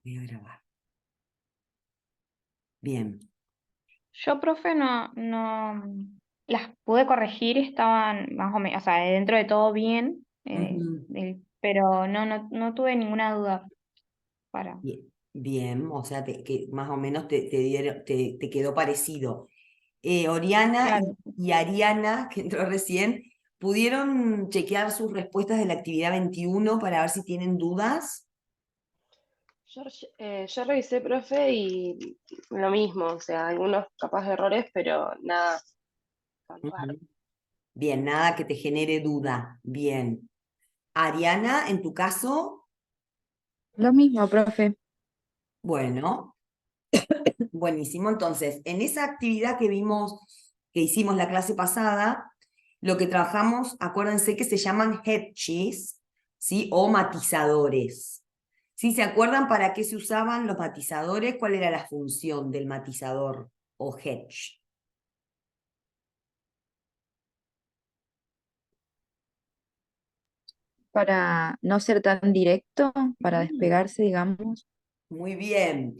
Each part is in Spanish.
Voy a grabar. Bien. Yo, profe, no las pude corregir, estaban más o menos, o sea, dentro de todo bien, Ujú. pero no tuve ninguna duda para. Bien, bien, o sea, que más o menos te quedó parecido. Oriana Claro. y Ariana, que entró recién, ¿pudieron chequear sus respuestas de la actividad 21 para ver si tienen dudas? Yo revisé, profe, y lo mismo, o sea, algunos capaz de errores, pero nada tan raro. Ujú. Bien, nada que te genere duda. Bien. Ariana, en tu caso, Lo mismo, profe. bueno, buenísimo. Entonces, en esa actividad que vimos, que hicimos la clase pasada, lo que trabajamos, acuérdense que se llaman hedges, ¿sí? O matizadores. ¿Sí? ¿Se acuerdan para qué se usaban los matizadores? ¿Cuál era la función del matizador o hedge? Para no ser tan directo, para Ujú. despegarse, digamos. Muy bien.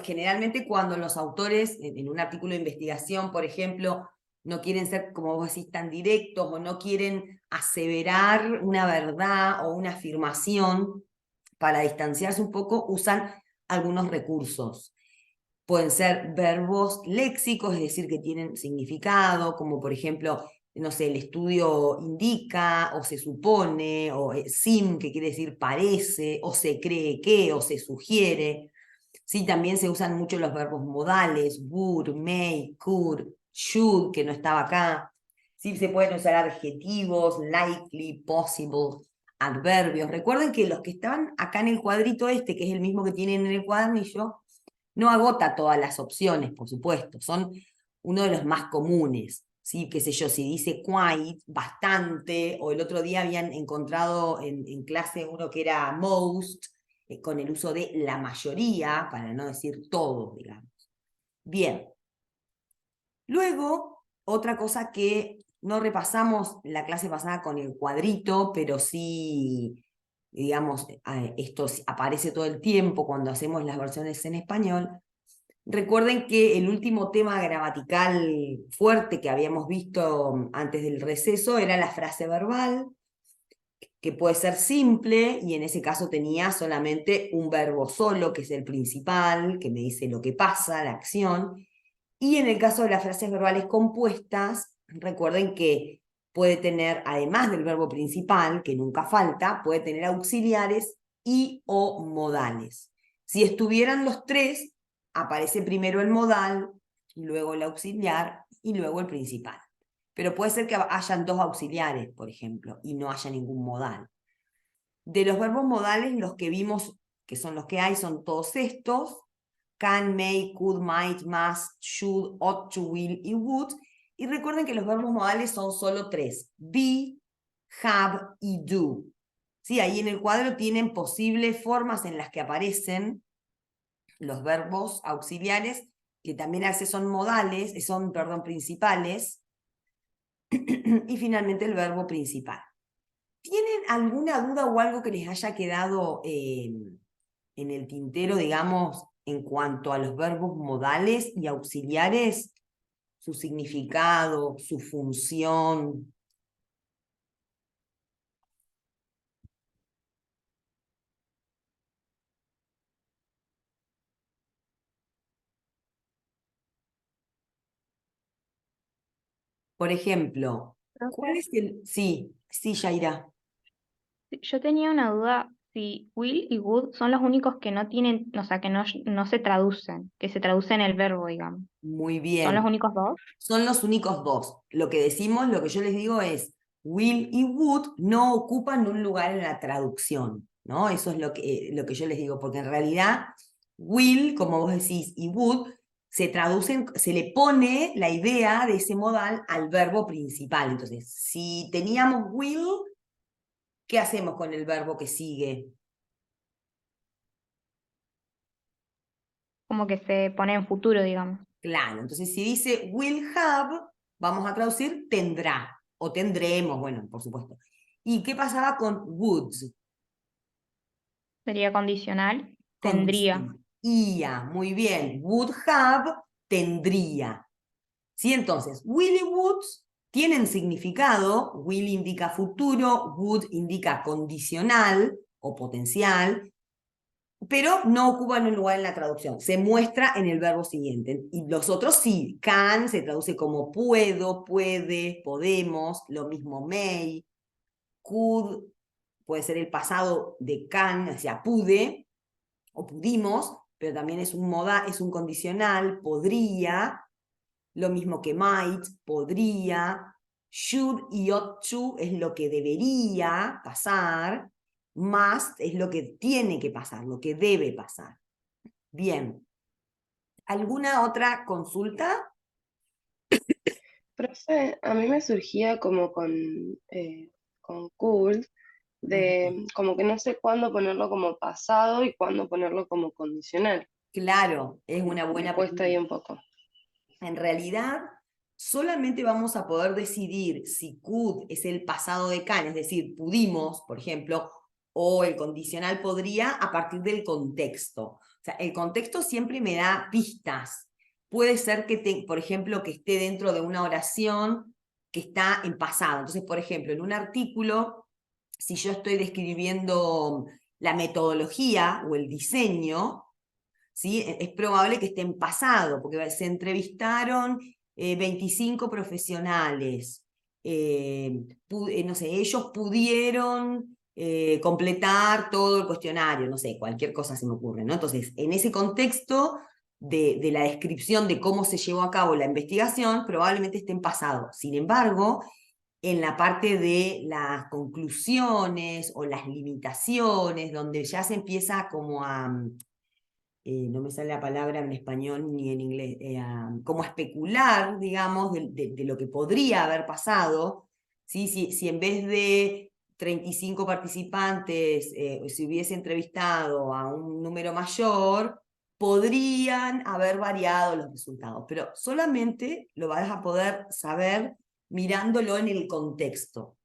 Generalmente cuando los autores, en un artículo de investigación, por ejemplo, no quieren ser, como vos decís, tan directos o no quieren aseverar una verdad o una afirmación, para distanciarse un poco, usan algunos recursos. Pueden ser verbos léxicos, es decir, que tienen significado, como por ejemplo, no sé, el estudio indica, o se supone, o sim, que quiere decir parece, o se cree que, o se sugiere. Sí, también se usan mucho los verbos modales, would, may, could, should, que no estaba acá. Sí, se pueden usar adjetivos, likely, possible, adverbios. Recuerden que los que estaban acá en el cuadrito este, que es el mismo que tienen en el cuadernillo, no agota todas las opciones, por supuesto, son uno de los más comunes. ¿Sí? Qué sé yo, si dice quite, bastante, o el otro día habían encontrado en clase uno que era most, con el uso de la mayoría, para no decir todo, digamos. Bien. Luego, otra cosa que no repasamos la clase pasada con el cuadrito, pero sí, digamos, esto aparece todo el tiempo cuando hacemos las versiones en español. Recuerden que el último tema gramatical fuerte que habíamos visto antes del receso era la frase verbal, que puede ser simple, y en ese caso tenía solamente un verbo solo, que es el principal, que me dice lo que pasa, la acción. Y en el caso de las frases verbales compuestas, recuerden que puede tener, además del verbo principal, que nunca falta, puede tener auxiliares y o modales. Si estuvieran los tres, aparece primero el modal, luego el auxiliar y luego el principal. Pero puede ser que hayan dos auxiliares, por ejemplo, y no haya ningún modal. De los verbos modales, los que vimos, que son los que hay, son todos estos: can, may, could, might, must, should, ought to, will y would. Y recuerden que los verbos modales son solo tres: be, have y do. ¿Sí? Ahí en el cuadro tienen posibles formas en las que aparecen los verbos auxiliares, que también a veces son modales, perdón, principales, y finalmente el verbo principal. ¿Tienen alguna duda o algo que les haya quedado en el tintero, digamos, en cuanto a los verbos modales y auxiliares? Su significado, su función. Por ejemplo, ¿cuál Profe, es el...? Sí, sí, Yaira. yo tenía una duda si will y would son los únicos que no tienen, o sea, que no se traducen, que se traducen el verbo, digamos. Muy ¿Son los bien. únicos dos? Son los únicos dos. Lo que decimos, lo que yo les digo es, will y would no ocupan un lugar en la traducción, ¿no? Eso es lo que yo les digo, porque en realidad will, como vos decís, y would se traducen, se le pone la idea de ese modal al verbo principal. Entonces, si teníamos will, ¿qué hacemos con el verbo que sigue? Como que se pone en futuro, digamos. Claro, entonces si dice will have, vamos a traducir tendrá, o tendremos, bueno, por supuesto. ¿Y qué pasaba con would? Sería condicional. Tendría. Condicional. Muy bien. Would have, tendría. ¿Sí? Entonces, will y would tienen significado. Will indica futuro, would indica condicional o potencial, pero no ocupan un lugar en la traducción. Se muestra en el verbo siguiente. Y los otros sí. Can se traduce como puedo, puede, podemos. Lo mismo may. Could puede ser el pasado de can, o sea, pude o pudimos, pero también es un modal, es un condicional, podría. Lo mismo que might, podría. Should y ought to es lo que debería pasar. Must es lo que tiene que pasar, lo que debe pasar. Bien. ¿Alguna otra consulta? Profe, a mí me surgía como con could, de como que no sé cuándo ponerlo como pasado y cuándo ponerlo como condicional. Claro, es Como una que me buena cuesta ahí pregunta. un poco. En realidad, solamente vamos a poder decidir si could es el pasado de can, es decir, pudimos, por ejemplo, o el condicional podría a partir del contexto. O sea, el contexto siempre me da pistas. Puede ser que, por ejemplo, que esté dentro de una oración que está en pasado. Entonces, por ejemplo, en un artículo, si yo estoy describiendo la metodología o el diseño, ¿sí? Es probable que esté en pasado, porque se entrevistaron 25 profesionales. No sé, ellos pudieron completar todo el cuestionario, no sé, cualquier cosa se me ocurre, ¿no? Entonces, en ese contexto de la descripción de cómo se llevó a cabo la investigación, probablemente esté en pasado. Sin embargo, en la parte de las conclusiones o las limitaciones, donde ya se empieza como a no me sale la palabra en español ni en inglés, como especular, digamos, de lo que podría haber pasado, ¿sí? Si en vez de 35 participantes se hubiese entrevistado a un número mayor, podrían haber variado los resultados, pero solamente lo vas a poder saber mirándolo en el contexto.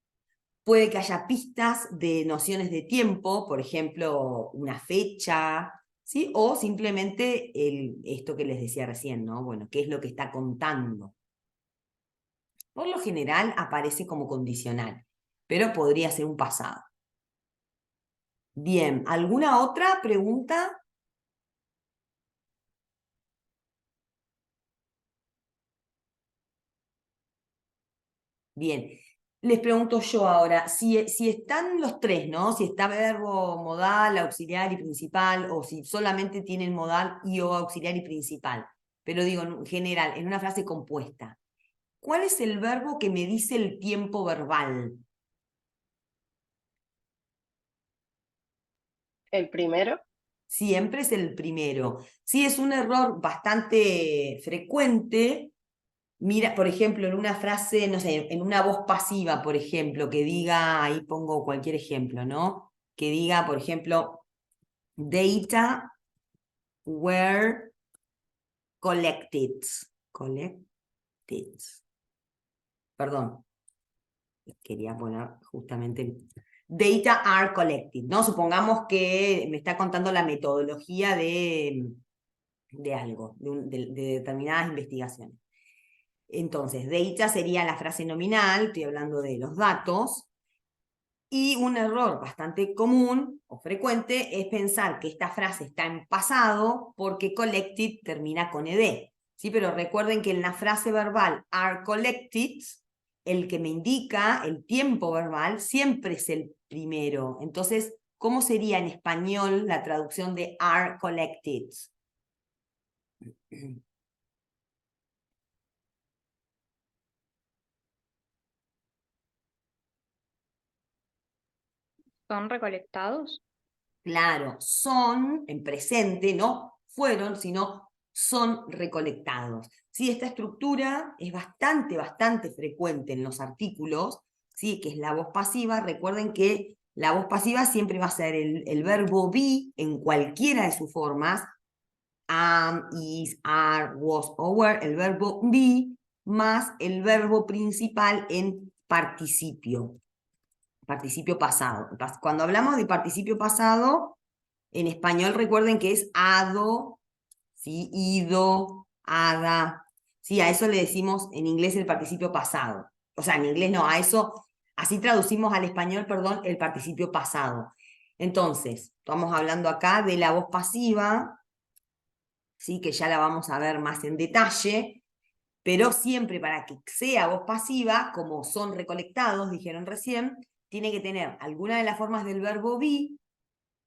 Puede que haya pistas de nociones de tiempo, por ejemplo, una fecha, ¿sí? O simplemente esto que les decía recién, ¿no? Bueno, ¿qué es lo que está contando? Por lo general aparece como condicional, pero podría ser un pasado. Bien, ¿alguna otra pregunta? Bien, les pregunto yo ahora, si están los tres, ¿no? Si está verbo, modal, auxiliar y principal, o si solamente tienen modal y o auxiliar y principal, pero digo en general, en una frase compuesta. ¿Cuál es el verbo que me dice el tiempo verbal? El primero, Siempre es el primero. Sí, es un error bastante frecuente. Mira, por ejemplo, en una frase, no sé, en una voz pasiva, por ejemplo, que diga, ahí pongo cualquier ejemplo, ¿no? Que diga, por ejemplo, data were collected. Collected. Perdón, quería poner justamente data are collected, ¿no? Supongamos que me está contando la metodología de algo, de determinadas investigaciones. Entonces, data sería la frase nominal, estoy hablando de los datos, y un error bastante común o frecuente es pensar que esta frase está en pasado porque collected termina con ed. ¿Sí? Pero recuerden que en la frase verbal are collected, el que me indica el tiempo verbal siempre es el primero. Entonces, ¿cómo sería en español la traducción de are collected? ¿Son recolectados? Claro, son en presente, no fueron, sino son recolectados. ¿Sí? Esta estructura es bastante frecuente en los artículos, ¿sí? Que es la voz pasiva. Recuerden que la voz pasiva siempre va a ser el verbo be en cualquiera de sus formas, am, is, are, was o were, el verbo be más el verbo principal en participio pasado. Cuando hablamos de participio pasado, En español recuerden que es ado, ¿sí? Ido, ada. Sí, a eso le decimos en inglés el participio pasado. O sea, en inglés no, a eso, así traducimos al español, perdón, el participio pasado. Entonces, estamos hablando acá de la voz pasiva, ¿sí? Que ya la vamos a ver más en detalle, pero siempre para que sea voz pasiva, como son recolectados, dijeron recién, tiene que tener alguna de las formas del verbo be,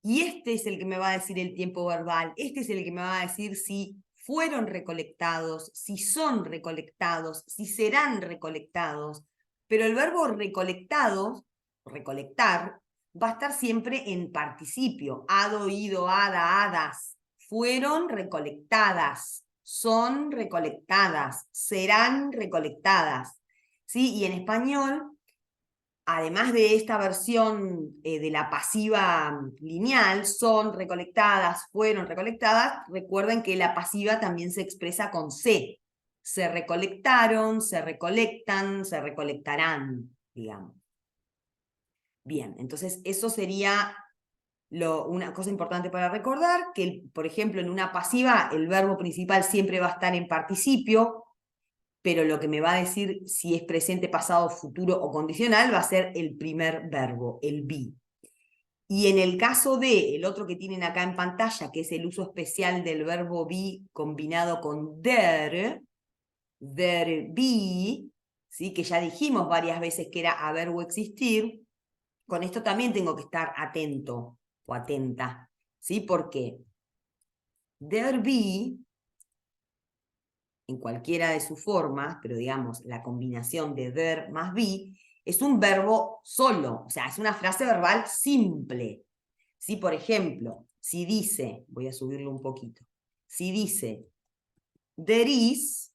y este es el que me va a decir el tiempo verbal, este es el que me va a decir si fueron recolectados, si son recolectados, si serán recolectados. Pero el verbo recolectados, recolectar, va a estar siempre en participio. Ado, ido, ada, hadas. Fueron recolectadas, son recolectadas, serán recolectadas. ¿Sí? Y en español, además de esta versión de la pasiva lineal, son recolectadas, fueron recolectadas, recuerden que la pasiva también se expresa con se. Se recolectaron, se recolectan, se recolectarán, digamos. Bien, entonces eso sería una cosa importante para recordar, que por ejemplo en una pasiva el verbo principal siempre va a estar en participio, pero lo que me va a decir si es presente, pasado, futuro o condicional va a ser el primer verbo, el be. Y en el caso de el otro que tienen acá en pantalla, que es el uso especial del verbo be combinado con der be, ¿sí? Que ya dijimos varias veces que era haber o existir, con esto también tengo que estar atento o atenta, ¿sí? Porque der be, en cualquiera de sus formas, pero digamos, la combinación de der más be, es un verbo solo, o sea, es una frase verbal simple. Si, por ejemplo, si dice, voy a subirlo un poquito, si dice there is,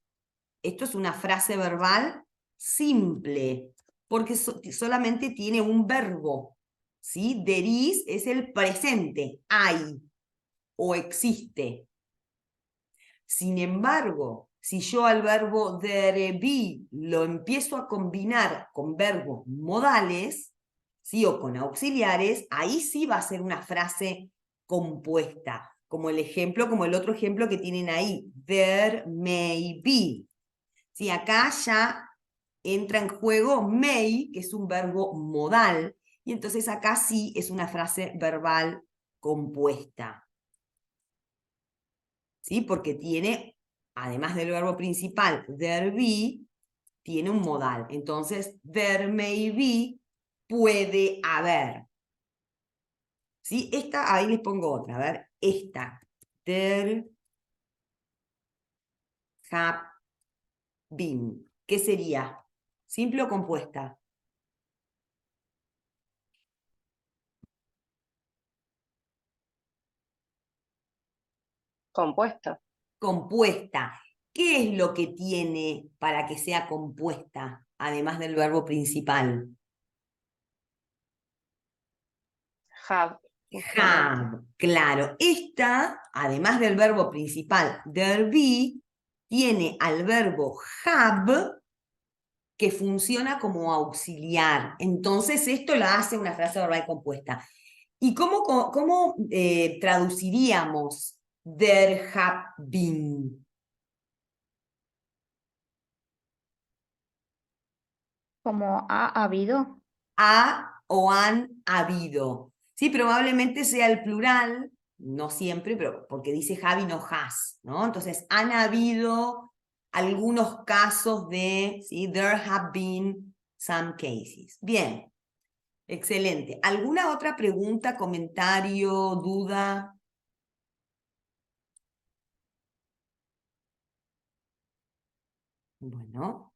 esto es una frase verbal simple, porque solamente tiene un verbo, ¿sí? There is es el presente, hay o existe. Sin embargo, si yo al verbo there be lo empiezo a combinar con verbos modales, ¿sí? O con auxiliares, ahí sí va a ser una frase compuesta, como el otro ejemplo que tienen ahí, there may be. ¿Sí? Acá ya entra en juego may, que es un verbo modal, y entonces acá sí es una frase verbal compuesta. ¿Sí? Porque tiene, además del verbo principal, there be, tiene un modal. Entonces, there may be, puede haber. ¿Sí? Esta, ahí les pongo otra, a ver, esta. There have been. ¿Qué sería? ¿Simple o compuesta? Compuesta. Compuesta. ¿Qué es lo que tiene para que sea compuesta, además del verbo principal? Have. Have, claro. Esta, además del verbo principal, there be, tiene al verbo have que funciona como auxiliar. Entonces esto la hace una frase verbal compuesta. ¿Y cómo traduciríamos there have been? Como ha habido. Ha o han habido. Sí, probablemente sea el plural, no siempre, pero porque dice have y no has, ¿no? Entonces, han habido algunos casos de, ¿sí? There have been some cases. Bien, excelente. ¿Alguna otra pregunta, comentario, duda? Bueno,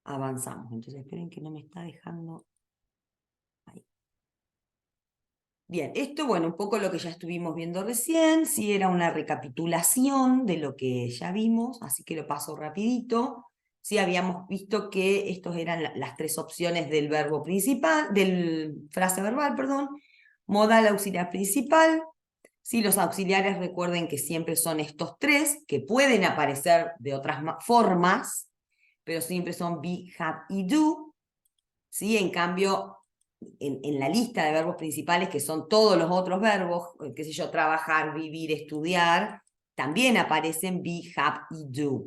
avanzamos. Entonces, esperen que no me está dejando. Bien, esto, bueno, un poco lo que ya estuvimos viendo recién, sí era una recapitulación de lo que ya vimos, así que lo paso rapidito. Sí habíamos visto que estos eran las tres opciones del verbo principal, del frase verbal, perdón, modal auxiliar principal. Sí, los auxiliares recuerden que siempre son estos tres, que pueden aparecer de otras formas, pero siempre son be, have y do. ¿Sí? En cambio, en la lista de verbos principales, que son todos los otros verbos, qué sé yo, trabajar, vivir, estudiar, también aparecen be, have y do.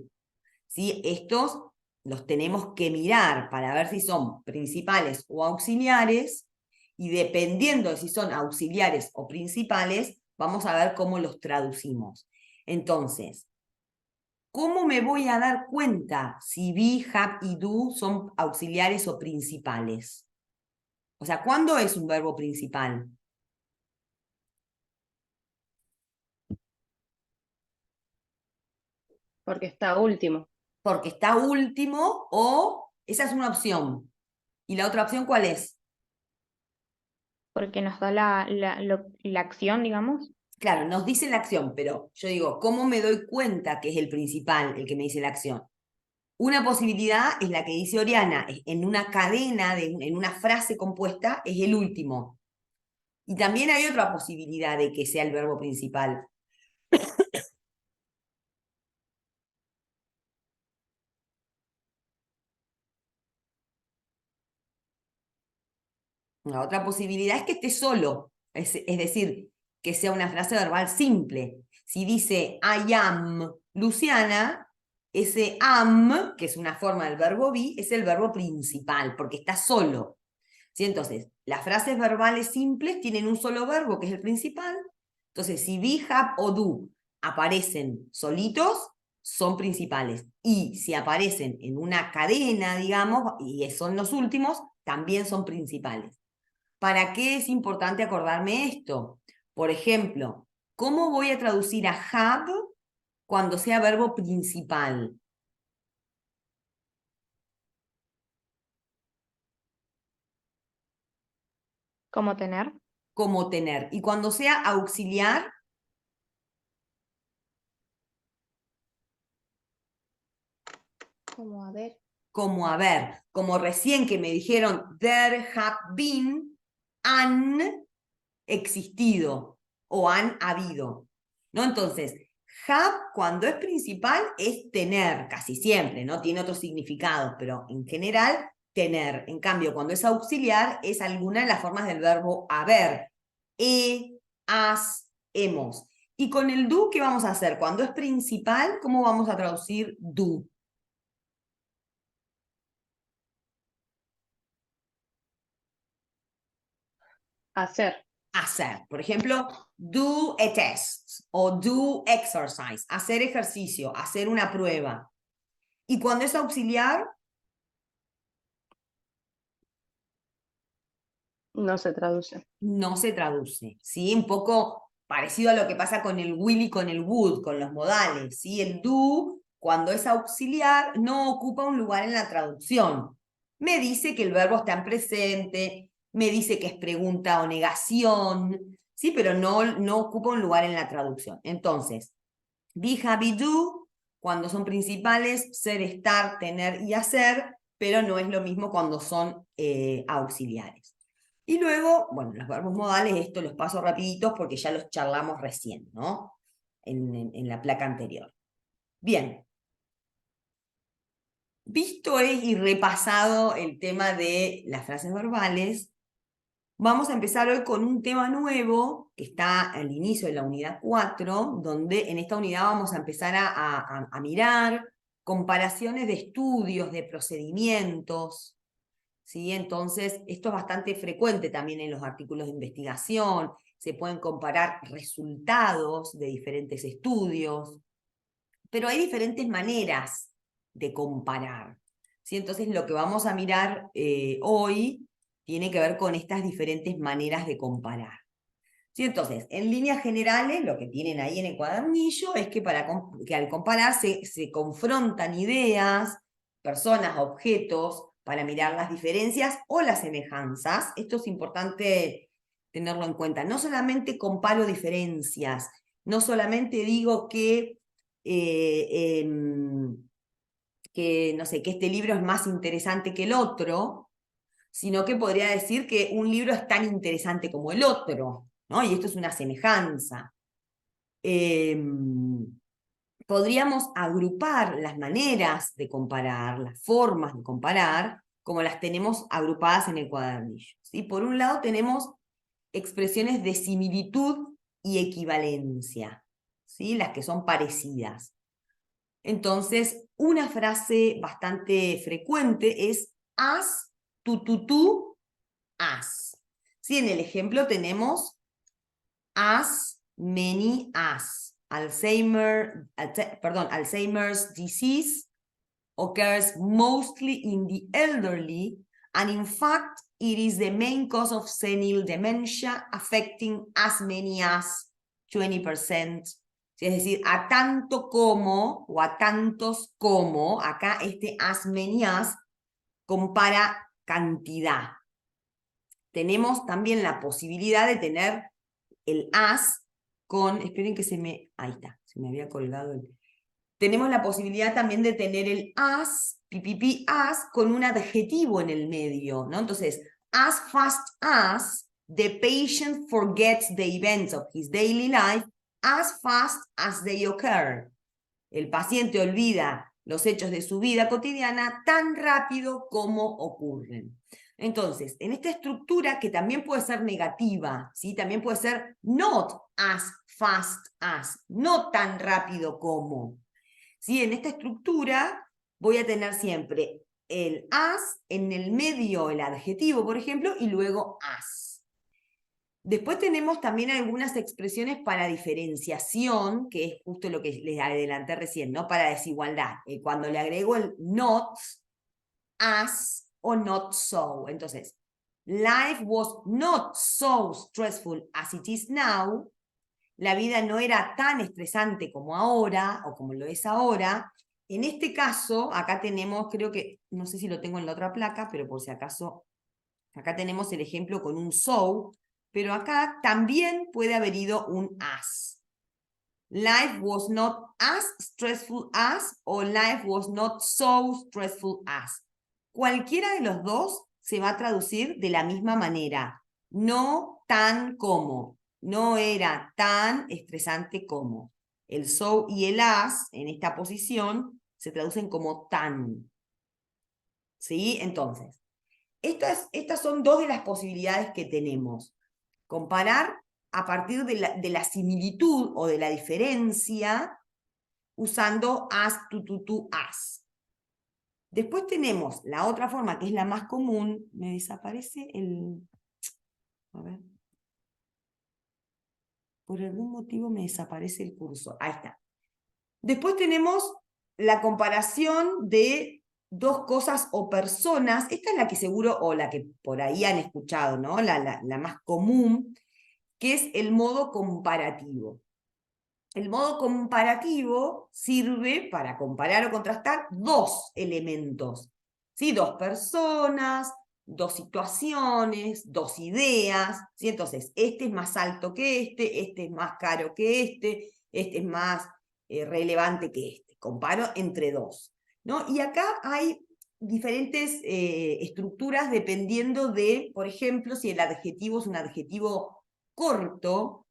¿Sí? Estos los tenemos que mirar para ver si son principales o auxiliares, y dependiendo de si son auxiliares o principales, vamos a ver cómo los traducimos. Entonces, ¿cómo me voy a dar cuenta si be, have y do son auxiliares o principales? O sea, ¿cuándo es un verbo principal? Porque está último. Porque está último, o esa es una opción. ¿Y la otra opción cuál es? Porque nos da la acción, digamos. Claro, nos dice la acción, pero yo digo, ¿cómo me doy cuenta que es el principal el que me dice la acción? Una posibilidad es la que dice Oriana, en una cadena, en una frase compuesta, es el último. Y también hay otra posibilidad de que sea el verbo principal. La otra posibilidad es que esté solo, es decir, que sea una frase verbal simple. Si dice I am Luciana, ese am, que es una forma del verbo be, es el verbo principal, porque está solo. ¿Sí? Entonces, las frases verbales simples tienen un solo verbo, que es el principal. Entonces, si be, have o do aparecen solitos, son principales. Y si aparecen en una cadena, digamos, y son los últimos, también son principales. ¿Para qué es importante acordarme esto? Por ejemplo, ¿cómo voy a traducir a have cuando sea verbo principal? Como tener. Como tener. Y cuando sea auxiliar, Como haber. como haber. Como recién que me dijeron, there have been, han existido o han habido. ¿No? Entonces, have cuando es principal es tener, casi siempre, ¿no? Tiene otros significados, pero en general, tener. En cambio, cuando es auxiliar, es alguna de las formas del verbo haber. Has, hemos. Y con el do, ¿qué vamos a hacer? Cuando es principal, ¿cómo vamos a traducir do? Hacer. Hacer. Por ejemplo, do a test o do exercise, hacer ejercicio, hacer una prueba. Y cuando es auxiliar, No se traduce. no se traduce, ¿sí? Un poco parecido a lo que pasa con el will y con el would, con los modales, ¿sí? El do, cuando es auxiliar, no ocupa un lugar en la traducción. Me dice que el verbo está en presente, me dice que es pregunta o negación, ¿sí? Pero no ocupa un lugar en la traducción. Entonces, be, have y do, cuando son principales, ser, estar, tener y hacer, pero no es lo mismo cuando son auxiliares. Y luego, bueno, los verbos modales, esto los paso rapiditos porque ya los charlamos recién, ¿no? En la placa anterior. Bien. Visto y repasado el tema de las frases verbales, vamos a empezar hoy con un tema nuevo que está al inicio de la unidad 4, donde en esta unidad vamos a empezar a mirar comparaciones de estudios, de procedimientos, ¿sí? Entonces, esto es bastante frecuente también en los artículos de investigación, se pueden comparar resultados de diferentes estudios, pero hay diferentes maneras de comparar, ¿sí? Entonces, lo que vamos a mirar hoy tiene que ver con estas diferentes maneras de comparar. ¿Sí? Entonces, en líneas generales, lo que tienen ahí en el cuadernillo es que, que al comparar se confrontan ideas, personas, objetos, para mirar las diferencias o las semejanzas. Esto es importante tenerlo en cuenta. No solamente comparo diferencias, no solamente digo que, no sé, que este libro es más interesante que el otro, sino que podría decir que un libro es tan interesante como el otro, ¿no? Y esto es una semejanza. Podríamos agrupar las maneras de comparar, las formas de comparar, como las tenemos agrupadas en el cuadernillo. ¿Sí? Por un lado tenemos expresiones de similitud y equivalencia, ¿sí? Las que son parecidas. Entonces, una frase bastante frecuente es as, tú, as. ¿Sí? En el ejemplo tenemos as, many as. Alzheimer's disease occurs mostly in the elderly, and in fact, it is the main cause of senile dementia, affecting as many as 20%. Es decir, a tanto como, o a tantos como, acá este as many as compara cantidad. Tenemos también la posibilidad de tener el as con, esperen que ahí está, se me había colgado el... Tenemos la posibilidad también de tener el as, as, con un adjetivo en el medio, ¿no? Entonces, as fast as the patient forgets the events of his daily life, as fast as they occur. El paciente olvida los hechos de su vida cotidiana tan rápido como ocurren. Entonces, en esta estructura, que también puede ser negativa, ¿sí? También puede ser not as fast as, no tan rápido como. ¿Sí? En esta estructura voy a tener siempre el as, en el medio el adjetivo, por ejemplo, y luego as. Después tenemos también algunas expresiones para diferenciación, que es justo lo que les adelanté recién, ¿no? Para desigualdad. Cuando le agrego el not, as o not so. Entonces, life was not so stressful as it is now. La vida no era tan estresante como ahora, o como lo es ahora. En este caso, acá tenemos, creo que, no sé si lo tengo en la otra placa, pero por si acaso, acá tenemos el ejemplo con un so, pero acá también puede haber ido un as. Life was not as stressful as, o life was not so stressful as. Cualquiera de los dos se va a traducir de la misma manera. No tan como. No era tan estresante como. El so y el as en esta posición se traducen como tan. ¿Sí? Entonces, estas son dos de las posibilidades que tenemos. Comparar a partir de la similitud o de la diferencia usando as, tú, as. Después tenemos la otra forma, que es la más común. Me desaparece el... A ver. Por algún motivo me desaparece el curso. Ahí está. Después tenemos la comparación de dos cosas o personas. Esta es la que seguro, o la que por ahí han escuchado, ¿no? La más común, que es el modo comparativo. El modo comparativo sirve para comparar o contrastar dos elementos, ¿sí? Dos personas, dos situaciones, dos ideas, ¿sí? Entonces, este es más alto que este es más caro que este es más relevante que este. Comparo entre dos, ¿no? Y acá hay diferentes estructuras dependiendo de, por ejemplo, si el adjetivo es un adjetivo corto.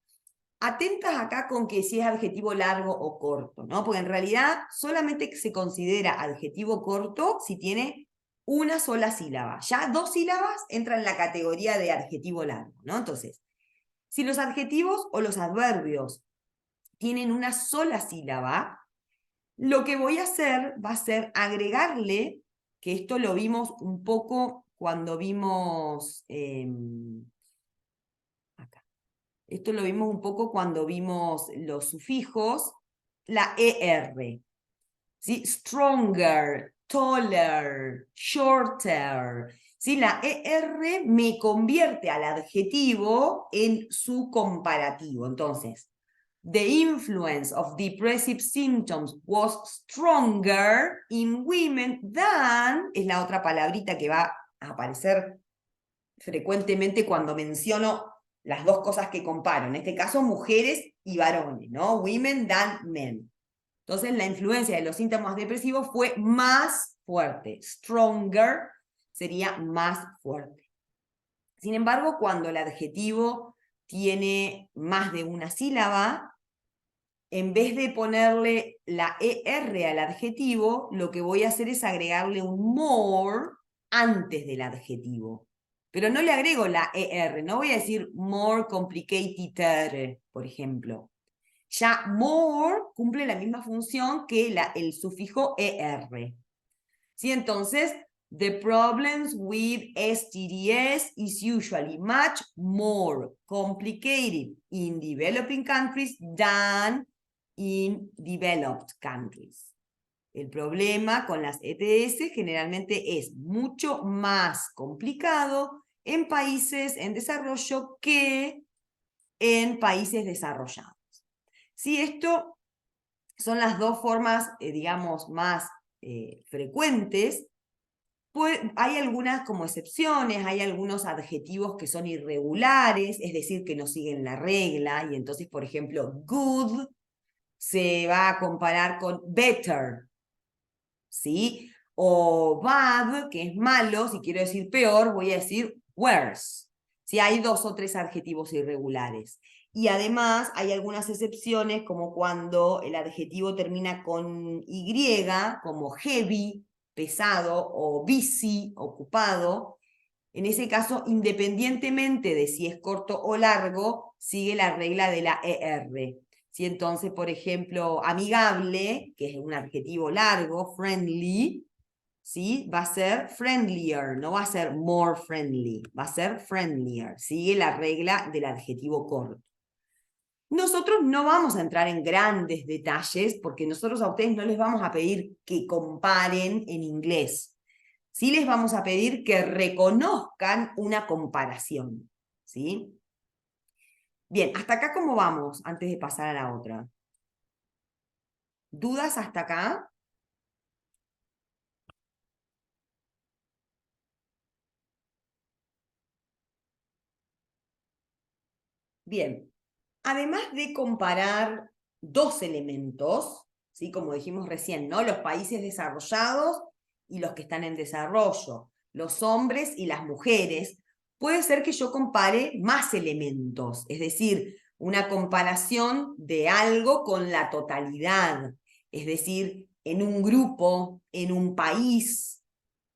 Atentas acá con que si es adjetivo largo o corto, ¿no? Porque en realidad solamente se considera adjetivo corto si tiene una sola sílaba. Ya dos sílabas entran en la categoría de adjetivo largo, ¿no? Entonces, si los adjetivos o los adverbios tienen una sola sílaba, lo que voy a hacer va a ser agregarle, que esto lo vimos un poco cuando vimos... Esto lo vimos un poco cuando vimos los sufijos, la ER. ¿Sí? Stronger, taller, shorter. ¿Sí? La ER me convierte al adjetivo en su comparativo. Entonces, the influence of depressive symptoms was stronger in women than, es la otra palabrita que va a aparecer frecuentemente cuando menciono las dos cosas que comparo, en este caso mujeres y varones, ¿no? Women than men. Entonces la influencia de los síntomas depresivos fue más fuerte. Stronger sería más fuerte. Sin embargo, cuando el adjetivo tiene más de una sílaba, en vez de ponerle la ER al adjetivo, lo que voy a hacer es agregarle un more, antes del adjetivo. Pero no le agrego la ER, no voy a decir more complicated, por ejemplo. Ya more cumple la misma función que el sufijo ER. ¿Sí? Entonces, the problems with STDs is usually much more complicated in developing countries than in developed countries. El problema con las ETS generalmente es mucho más complicado en países en desarrollo que en países desarrollados. Sí, esto son las dos formas, digamos, más frecuentes. Pues, hay algunas como excepciones, hay algunos adjetivos que son irregulares, es decir, que no siguen la regla, y entonces, por ejemplo, good se va a comparar con better, ¿sí? O bad, que es malo, si quiero decir peor, voy a decir worse. ¿Sí? Hay 2 o 3 adjetivos irregulares. Y además hay algunas excepciones, como cuando el adjetivo termina con Y, como heavy, pesado, o busy, ocupado. En ese caso, independientemente de si es corto o largo, sigue la regla de la ER. Si entonces, por ejemplo, amigable, que es un adjetivo largo, friendly, ¿sí? Va a ser friendlier, no va a ser more friendly, va a ser friendlier. Sigue la regla del adjetivo corto. Nosotros no vamos a entrar en grandes detalles porque nosotros a ustedes no les vamos a pedir que comparen en inglés. Sí les vamos a pedir que reconozcan una comparación, ¿sí? Bien, ¿hasta acá cómo vamos antes de pasar a la otra? ¿Dudas hasta acá? Bien, además de comparar 2 elementos, ¿sí? Como dijimos recién, ¿no? Los países desarrollados y los que están en desarrollo, los hombres y las mujeres, puede ser que yo compare más elementos, es decir, una comparación de algo con la totalidad, es decir, en un grupo, en un país,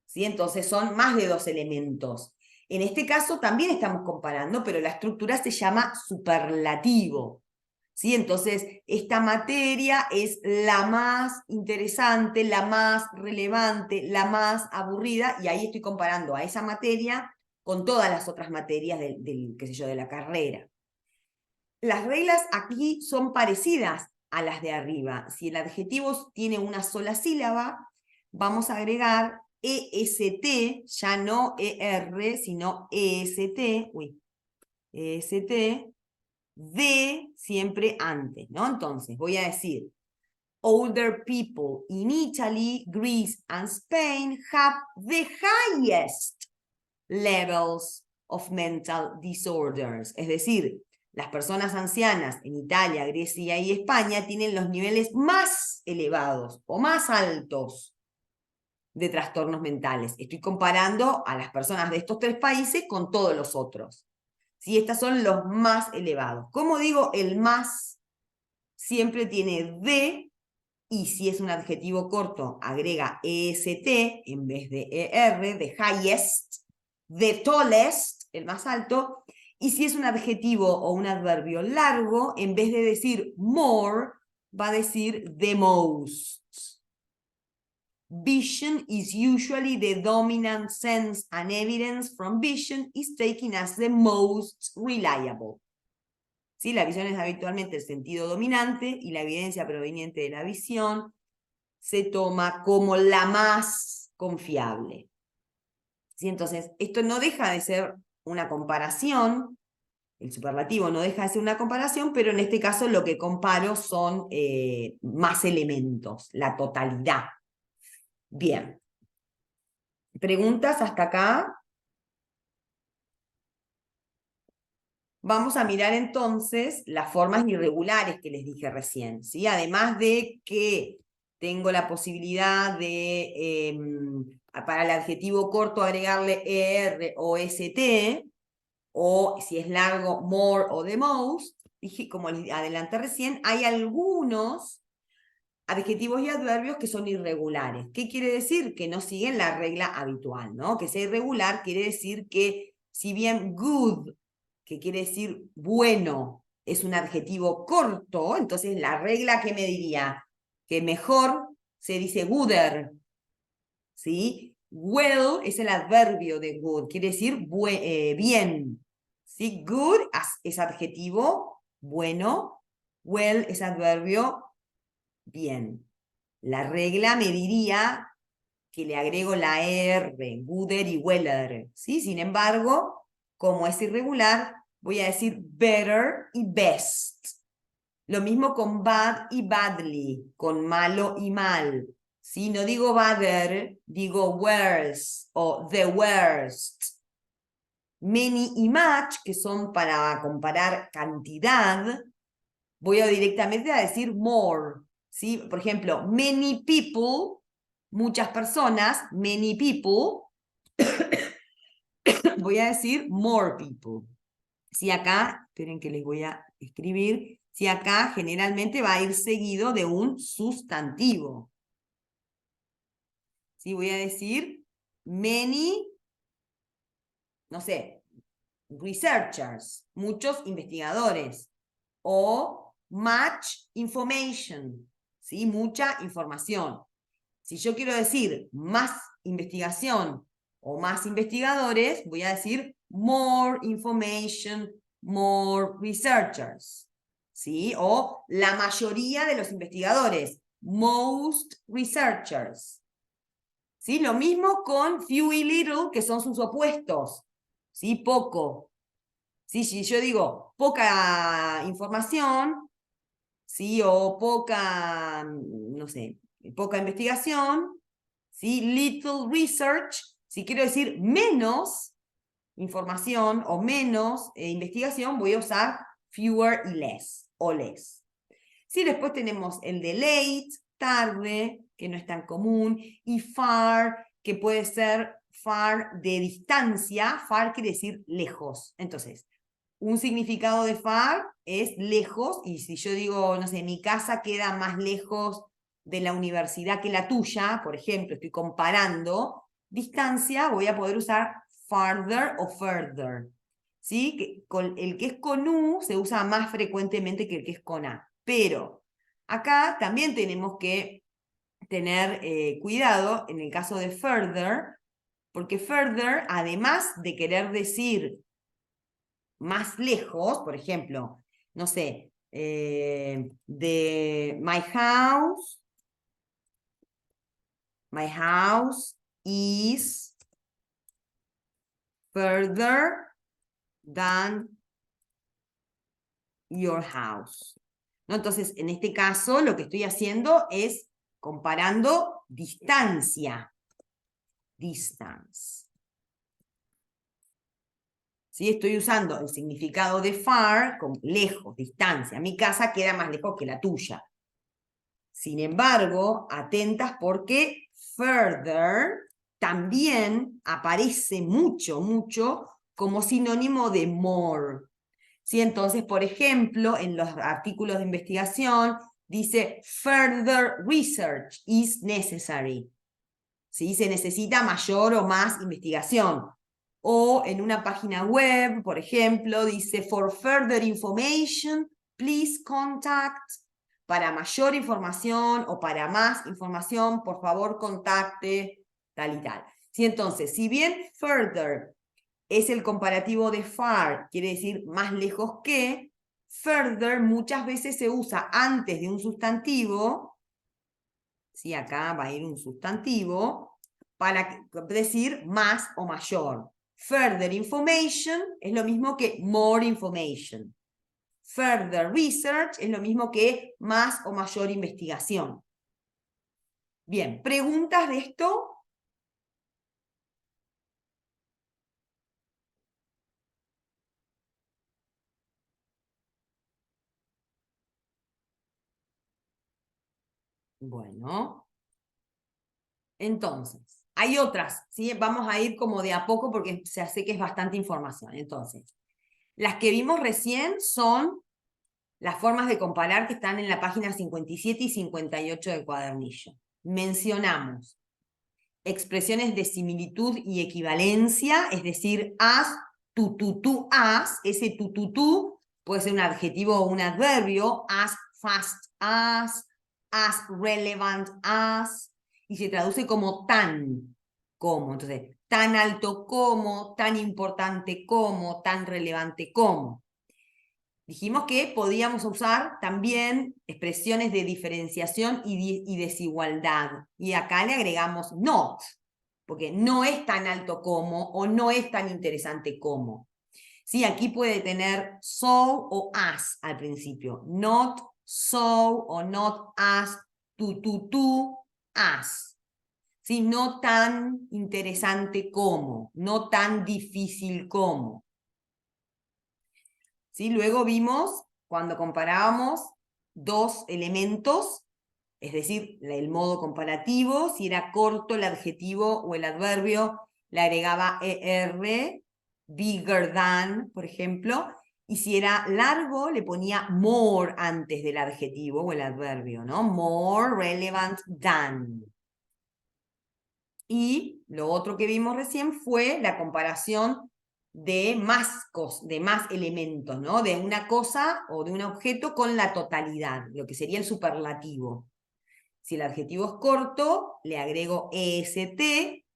¿sí? Entonces son más de 2 elementos. En este caso también estamos comparando, pero la estructura se llama superlativo. ¿Sí? Entonces, esta materia es la más interesante, la más relevante, la más aburrida, y ahí estoy comparando a esa materia con todas las otras materias qué sé yo, de la carrera. Las reglas aquí son parecidas a las de arriba. Si el adjetivo tiene una sola sílaba, vamos a agregar EST, ya no ER, sino EST, EST, de siempre antes, ¿no? Entonces, voy a decir, older people in Italy, Greece, and Spain have the highest levels of mental disorders. Es decir, las personas ancianas en Italia, Grecia y España tienen los niveles más elevados o más altos de trastornos mentales. Estoy comparando a las personas de estos 3 países con todos los otros. ¿Sí? Estos son los más elevados. Como digo, el más siempre tiene de, y si es un adjetivo corto, agrega est en vez de er, de highest, the tallest, el más alto, y si es un adjetivo o un adverbio largo, en vez de decir more, va a decir the most. Vision is usually the dominant sense, and evidence from vision is taken as the most reliable. ¿Sí? La visión es habitualmente el sentido dominante y la evidencia proveniente de la visión se toma como la más confiable. ¿Sí? Entonces, esto no deja de ser una comparación, el superlativo no deja de ser una comparación, pero en este caso lo que comparo son más elementos, la totalidad. Bien. ¿Preguntas hasta acá? Vamos a mirar entonces las formas irregulares que les dije recién, ¿sí? Además de que tengo la posibilidad de, para el adjetivo corto, agregarle ER o ST, o si es largo, more o the most, dije, como les adelanté recién, hay algunos adjetivos y adverbios que son irregulares. ¿Qué quiere decir? Que no siguen la regla habitual, ¿no? Que sea irregular quiere decir que si bien good, que quiere decir bueno, es un adjetivo corto, entonces la regla que me diría que mejor se dice gooder, ¿sí? Well es el adverbio de good, quiere decir bien, ¿sí? Good es adjetivo bueno, well es adverbio bien. La regla me diría que le agrego la R, gooder y weller, ¿sí? Sin embargo, como es irregular, voy a decir better y best. Lo mismo con bad y badly, con malo y mal. ¿Sí? No digo better, digo worse o the worst. Many y much, que son para comparar cantidad, voy a directamente a decir more. ¿Sí? Por ejemplo, many people, muchas personas, many people, voy a decir more people. Si acá, esperen que les voy a escribir, si acá generalmente va a ir seguido de un sustantivo. ¿Sí? Voy a decir many, no sé, researchers, muchos investigadores, o much information, ¿sí? Mucha información. Si yo quiero decir más investigación o más investigadores, voy a decir more information, more researchers, ¿sí? O la mayoría de los investigadores, most researchers, ¿sí? Lo mismo con few y little, que son sus opuestos, ¿sí? Poco. ¿Sí? Si yo digo poca información, ¿sí? O poca, no sé, poca investigación, ¿sí? Little research, si quiero decir menos información o menos investigación, voy a usar fewer y less, o less. ¿Sí? Después tenemos el de late, tarde, que no es tan común, y far, que puede ser far de distancia, far quiere decir lejos. Entonces, un significado de far es lejos, y si yo digo, no sé, mi casa queda más lejos de la universidad que la tuya, por ejemplo, estoy comparando distancia, voy a poder usar farther o further. ¿Sí? El que es con U se usa más frecuentemente que el que es con A. Pero acá también tenemos que tener cuidado en el caso de further, porque further, además de querer decir más lejos, por ejemplo, no sé, de my house is further than your house. ¿No? Entonces, en este caso, lo que estoy haciendo es comparando distancia. Distance. ¿Sí? Estoy usando el significado de far con lejos, distancia. Mi casa queda más lejos que la tuya. Sin embargo, atentas porque further también aparece mucho como sinónimo de more. ¿Sí? Entonces, por ejemplo, en los artículos de investigación dice further research is necessary. ¿Sí? Se necesita mayor o más investigación. O en una página web, por ejemplo, dice for further information, please contact. Para mayor información o para más información, por favor contacte tal y tal. ¿Sí? Entonces, si bien further es el comparativo de far, quiere decir más lejos que, further muchas veces se usa antes de un sustantivo, ¿sí? Acá va a ir un sustantivo, para decir más o mayor. Further information es lo mismo que more information. Further research es lo mismo que más o mayor investigación. Bien, ¿preguntas de esto? Bueno, entonces, hay otras, ¿sí? Vamos a ir como de a poco porque se hace que es bastante información. Entonces, las que vimos recién son las formas de comparar que están en la página 57 y 58 del cuadernillo. Mencionamos expresiones de similitud y equivalencia, es decir, as, tú, as, ese tú puede ser un adjetivo o un adverbio, as fast as relevant as, y se traduce como tan, como. Entonces, tan alto como, tan importante como, tan relevante como. Dijimos que podíamos usar también expresiones de diferenciación y desigualdad. Y acá le agregamos not, porque no es tan alto como o no es tan interesante como. Sí, aquí puede tener so o as al principio. Not so o not as, tú, as. Sí, no tan interesante como, no tan difícil como. ¿Sí? Luego vimos, cuando comparábamos dos elementos, es decir, el modo comparativo, si era corto el adjetivo o el adverbio, le agregaba ER, bigger than, por ejemplo, y si era largo, le ponía more antes del adjetivo o el adverbio, ¿no? More relevant than. Y lo otro que vimos recién fue la comparación de más elementos, ¿no? De una cosa o de un objeto con la totalidad, lo que sería el superlativo. Si el adjetivo es corto, le agrego EST,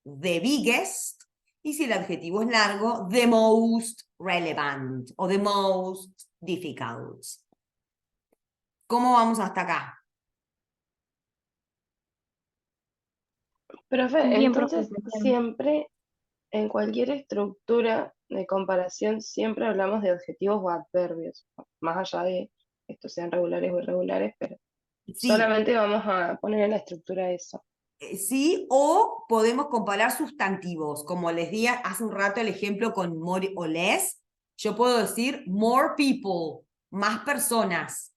the biggest, y si el adjetivo es largo, the most relevant o the most difficult. ¿Cómo vamos hasta acá? Profe, Bien, profe, entonces bien. siempre, en cualquier estructura de comparación, siempre hablamos de adjetivos o adverbios, más allá de estos sean regulares o irregulares, pero Sí, solamente vamos a poner en la estructura eso. sí, o podemos comparar sustantivos, como les di hace un rato el ejemplo con more o less. Yo puedo decir more people, más personas,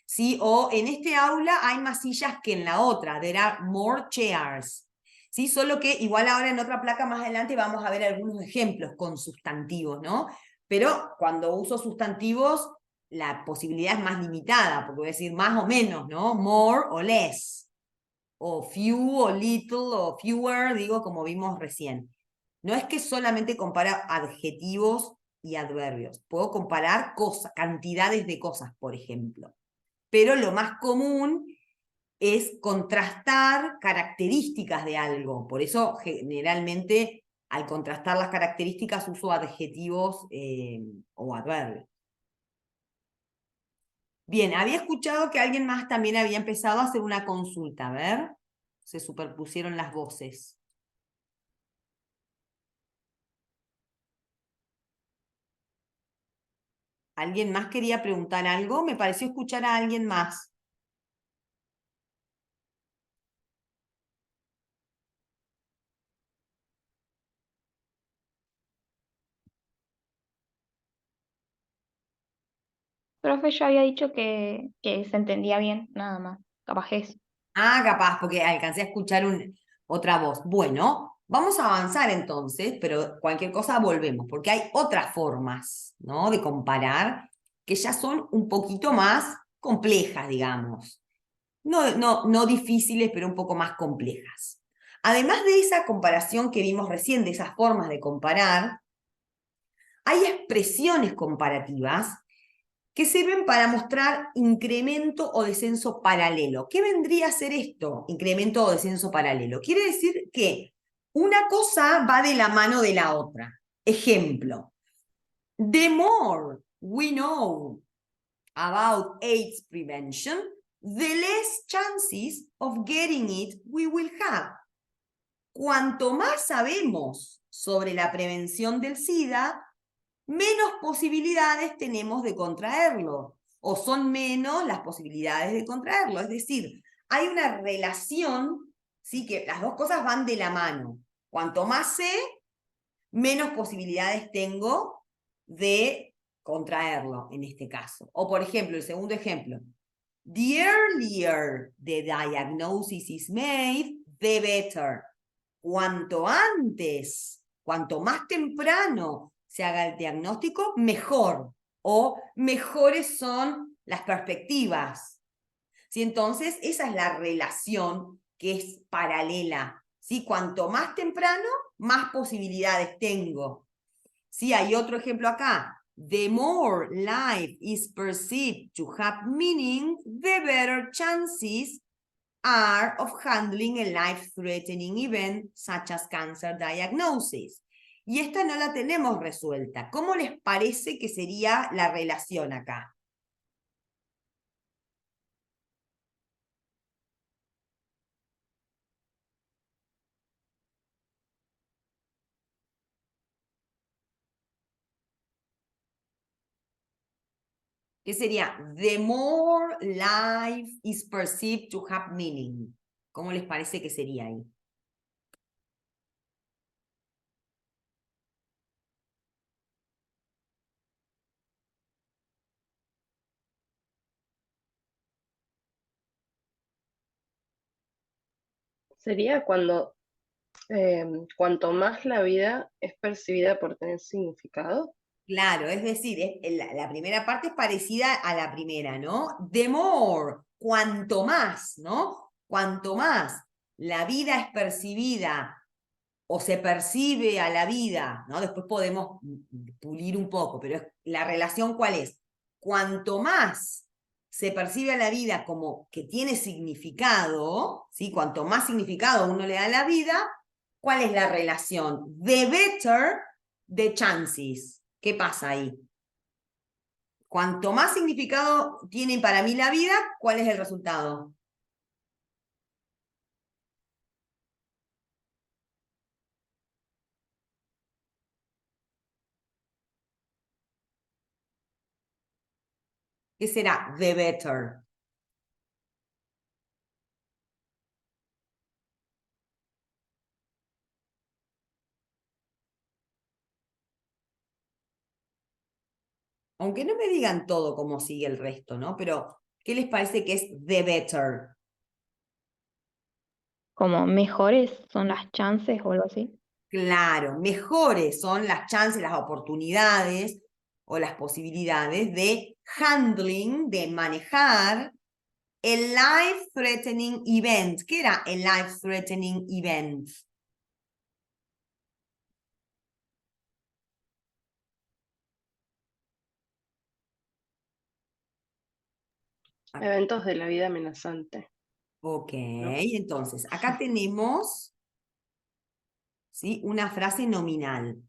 ¿sí? O en este aula hay más sillas que en la otra, there are more chairs, ¿sí? Solo que igual ahora en otra placa más adelante vamos a ver algunos ejemplos con sustantivos, ¿no? Pero cuando uso sustantivos, la posibilidad es más limitada, porque voy a decir más o menos, ¿no? More o less, o few, o little, o fewer, digo, como vimos recién. No es que solamente compara adjetivos y adverbios, puedo comparar cosas, cantidades de cosas, por ejemplo. Pero lo más común es contrastar características de algo. Por eso, generalmente, al contrastar las características, uso adjetivos o adverbios. Bien, había escuchado que alguien más también había empezado a hacer una consulta. A ver, se superpusieron las voces. ¿Alguien más quería preguntar algo? Me pareció escuchar a alguien más. Profe, yo había dicho que se entendía bien, nada más. Capaz es. Ah, capaz, porque alcancé a escuchar otra voz. Bueno, vamos a avanzar entonces, pero cualquier cosa volvemos, porque hay otras formas, ¿no? De comparar que ya son un poquito más complejas, digamos. No difíciles, pero un poco más complejas. Además de esa comparación que vimos recién, de esas formas de comparar, hay expresiones comparativas que sirven para mostrar incremento o descenso paralelo. ¿Qué vendría a ser esto, incremento o descenso paralelo? Quiere decir que una cosa va de la mano de la otra. Ejemplo, the more we know about AIDS prevention, the less chances of getting it we will have. Cuanto más sabemos sobre la prevención del SIDA, menos posibilidades tenemos de contraerlo, o son menos las posibilidades de contraerlo. Es decir, hay una relación, ¿sí? Que las dos cosas van de la mano. Cuanto más sé, menos posibilidades tengo de contraerlo en este caso. O por ejemplo, el segundo ejemplo, the earlier the diagnosis is made, the better. Cuanto antes, cuanto más temprano se haga el diagnóstico, mejor. O mejores son las perspectivas. ¿Sí? Entonces, esa es la relación que es paralela. ¿Sí? Cuanto más temprano, más posibilidades tengo. ¿Sí? Hay otro ejemplo acá. The more life is perceived to have meaning, the better chances are of handling a life-threatening event such as cancer diagnosis. Y esta no la tenemos resuelta. ¿Cómo les parece que sería la relación acá? ¿Qué sería? The more life is perceived to have meaning. ¿Cómo les parece que sería ahí? Sería cuando cuanto más la vida es percibida por tener significado. Claro, es decir, la primera parte es parecida a la primera, ¿no? The more, cuanto más, ¿no? Cuanto más la vida es percibida o se percibe a la vida, ¿no? Después podemos pulir un poco, pero la relación ¿cuál es? Cuanto más se percibe a la vida como que tiene significado, ¿sí? Cuanto más significado uno le da a la vida, ¿cuál es la relación? The better the chances. ¿Qué pasa ahí? Cuanto más significado tiene para mí la vida, ¿cuál es el resultado? ¿Qué será the better? Aunque no me digan todo cómo sigue el resto, ¿no? Pero, ¿qué les parece que es the better? Como mejores son las chances o algo así. Claro, mejores son las chances, las oportunidades o las posibilidades de handling, de manejar el life-threatening event. ¿Qué era el life-threatening event? Eventos de la vida amenazante, Ok, ¿no? entonces, acá tenemos, ¿sí? Una frase nominal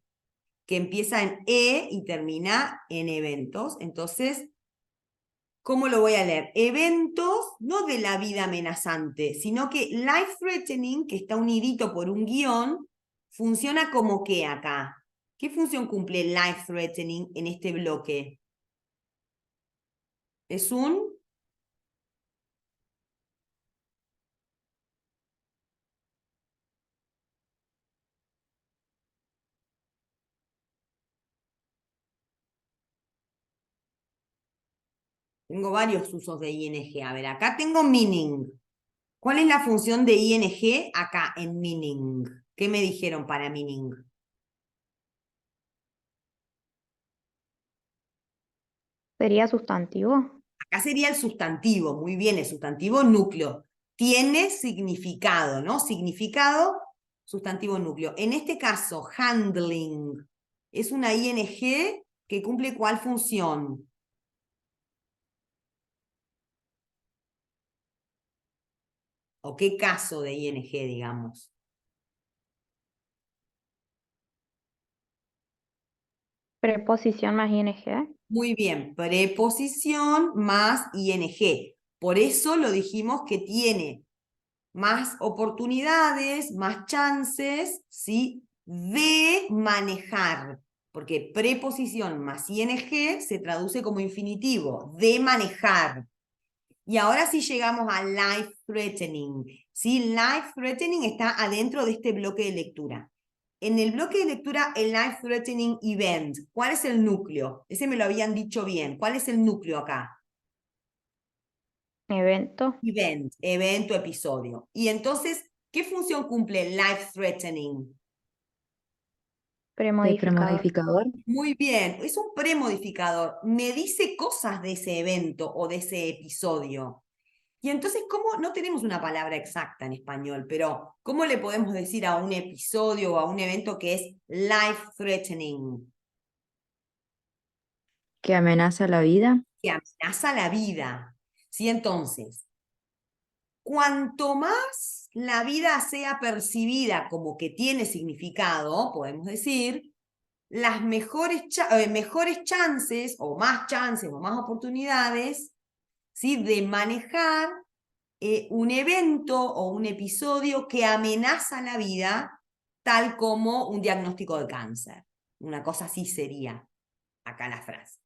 que empieza en E y termina en eventos. Entonces, ¿cómo lo voy a leer? Eventos, no de la vida amenazante, sino que life threatening, que está unidito por un guión, funciona como qué acá. ¿Qué función cumple life threatening en este bloque? Es un... Tengo varios usos de ing. A ver, acá tengo meaning. ¿Cuál es la función de ing acá en meaning? ¿Qué me dijeron para meaning? ¿Sería sustantivo? Acá sería el sustantivo, muy bien, el sustantivo núcleo. Tiene significado, ¿no? Significado, sustantivo núcleo. En este caso, handling, es una ing que cumple ¿cuál función? ¿O qué caso de ing, digamos? Preposición más ing. Muy bien, preposición más ing. Por eso lo dijimos que tiene más oportunidades, más chances, ¿sí? De manejar, porque preposición más ing se traduce como infinitivo, de manejar. Y ahora sí llegamos a life threatening, ¿sí? Life threatening está adentro de este bloque de lectura. En el bloque de lectura, el life threatening event, ¿cuál es el núcleo? Ese me lo habían dicho bien. ¿Cuál es el núcleo acá? Evento. Event, evento, episodio. Y entonces, ¿qué función cumple life threatening? de Premodificador. premodificador. Muy bien, es un premodificador. Me dice cosas de ese evento o de ese episodio. Y entonces, ¿cómo? No tenemos una palabra exacta en español, pero ¿cómo le podemos decir a un episodio o a un evento que es life-threatening? Que amenaza la vida. Que amenaza la vida. ¿Sí? Entonces, cuanto más la vida sea percibida como que tiene significado, podemos decir, las mejores chances o más oportunidades, ¿sí? De manejar un evento o un episodio que amenaza la vida, tal como un diagnóstico de cáncer. Una cosa así sería acá la frase.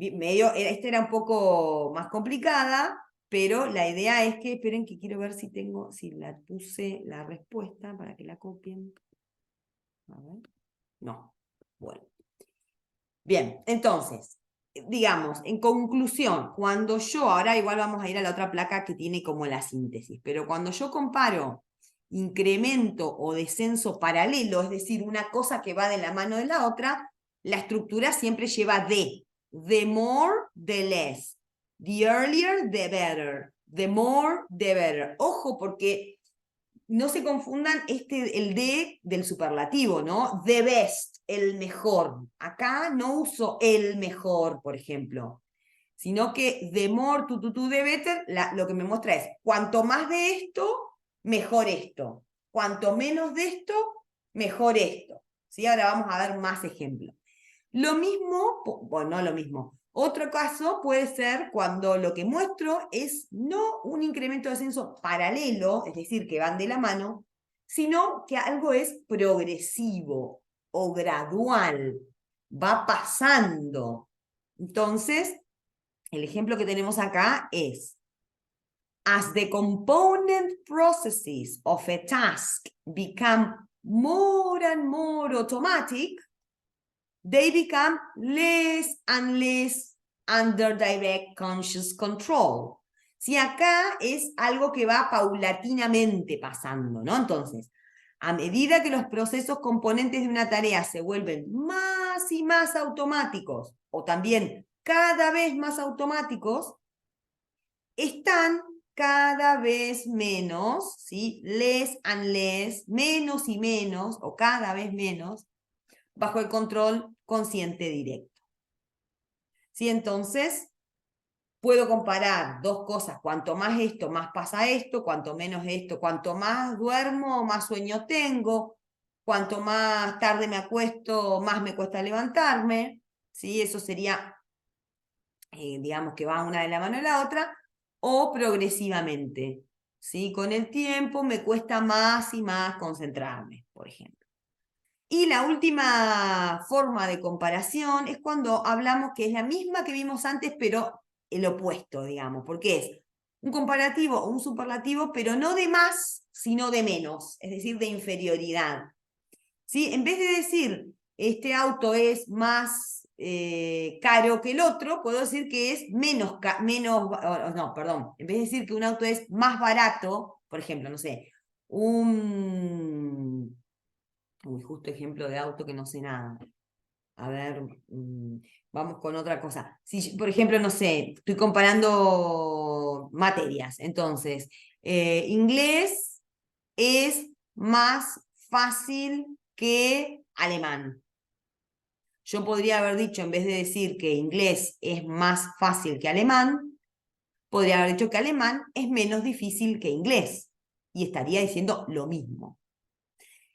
Esta era un poco más complicada, pero la idea es que, esperen que quiero ver si la puse la respuesta para que la copien. A ver. No. Bueno. Bien, entonces, digamos, en conclusión, ahora igual vamos a ir a la otra placa que tiene como la síntesis, pero cuando yo comparo incremento o descenso paralelo, es decir, una cosa que va de la mano de la otra, la estructura siempre lleva de. The more, the less. The earlier, the better. The more, the better. Ojo, porque no se confundan el de del superlativo, ¿no? The best, el mejor. Acá no uso el mejor, por ejemplo, sino que the more, the better, lo que me muestra es, cuanto más de esto, mejor esto. Cuanto menos de esto, mejor esto. ¿Sí? Ahora vamos a ver más ejemplos. Lo mismo, bueno, no lo mismo. Otro caso puede ser cuando lo que muestro es no un incremento de descenso paralelo, es decir, que van de la mano, sino que algo es progresivo o gradual, va pasando. Entonces, el ejemplo que tenemos acá es, as the component processes of a task become more and more automatic, they become less and less under direct conscious control. Si acá es algo que va paulatinamente pasando, ¿no? Entonces, a medida que los procesos componentes de una tarea se vuelven más y más automáticos, o también cada vez más automáticos, están cada vez menos, ¿sí? Less and less, menos y menos, o cada vez menos, bajo el control consciente directo. ¿Sí? Entonces, puedo comparar dos cosas. Cuanto más esto, más pasa esto. Cuanto menos esto, cuanto más duermo, más sueño tengo. Cuanto más tarde me acuesto, más me cuesta levantarme. ¿Sí? Eso sería, digamos que va una de la mano de la otra. O progresivamente. ¿Sí? Con el tiempo me cuesta más y más concentrarme, por ejemplo. Y la última forma de comparación es cuando hablamos que es la misma que vimos antes, pero el opuesto, digamos, porque es un comparativo o un superlativo, pero no de más, sino de menos, es decir, de inferioridad. ¿Sí? En vez de decir, este auto es más caro que el otro, puedo decir que es en vez de decir que un auto es más barato, por ejemplo, no sé, justo ejemplo de auto que no sé nada. A ver, vamos con otra cosa. Si, por ejemplo, no sé, estoy comparando materias. Entonces, inglés es más fácil que alemán. Yo podría haber dicho, en vez de decir que inglés es más fácil que alemán, podría haber dicho que alemán es menos difícil que inglés. Y estaría diciendo lo mismo.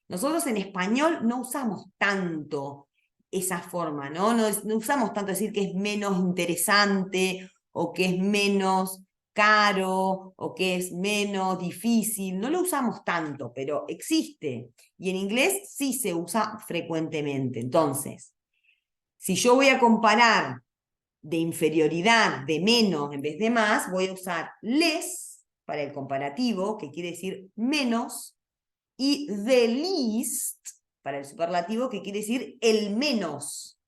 Nosotros en español no usamos tanto esa forma, ¿no? No usamos tanto decir que es menos interesante o que es menos caro o que es menos difícil. No lo usamos tanto, pero existe. Y en inglés sí se usa frecuentemente. Entonces, si yo voy a comparar de inferioridad, de menos en vez de más, voy a usar less para el comparativo, que quiere decir menos, y the least para el superlativo, que quiere decir el menos.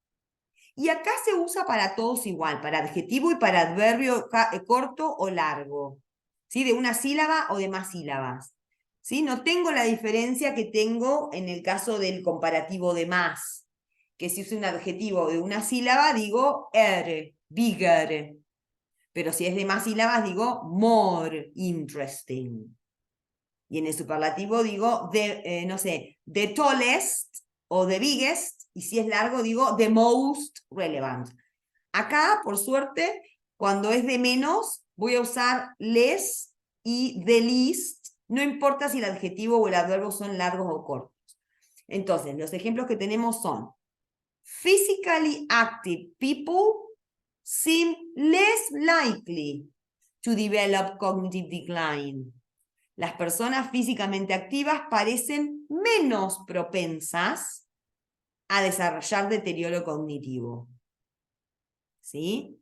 Y acá se usa para todos igual, para adjetivo y para adverbio corto o largo, ¿sí? De una sílaba o de más sílabas. ¿Sí? No tengo la diferencia que tengo en el caso del comparativo de más, que si uso un adjetivo de una sílaba, digo bigger. Pero si es de más sílabas, digo more interesting. Y en el superlativo digo, no sé, the tallest o the biggest, y si es largo digo the most relevant. Acá, por suerte, cuando es de menos, voy a usar less y the least, no importa si el adjetivo o el adverbio son largos o cortos. Entonces, los ejemplos que tenemos son: physically active people seem less likely to develop cognitive decline. Las personas físicamente activas parecen menos propensas a desarrollar deterioro cognitivo. ¿Sí?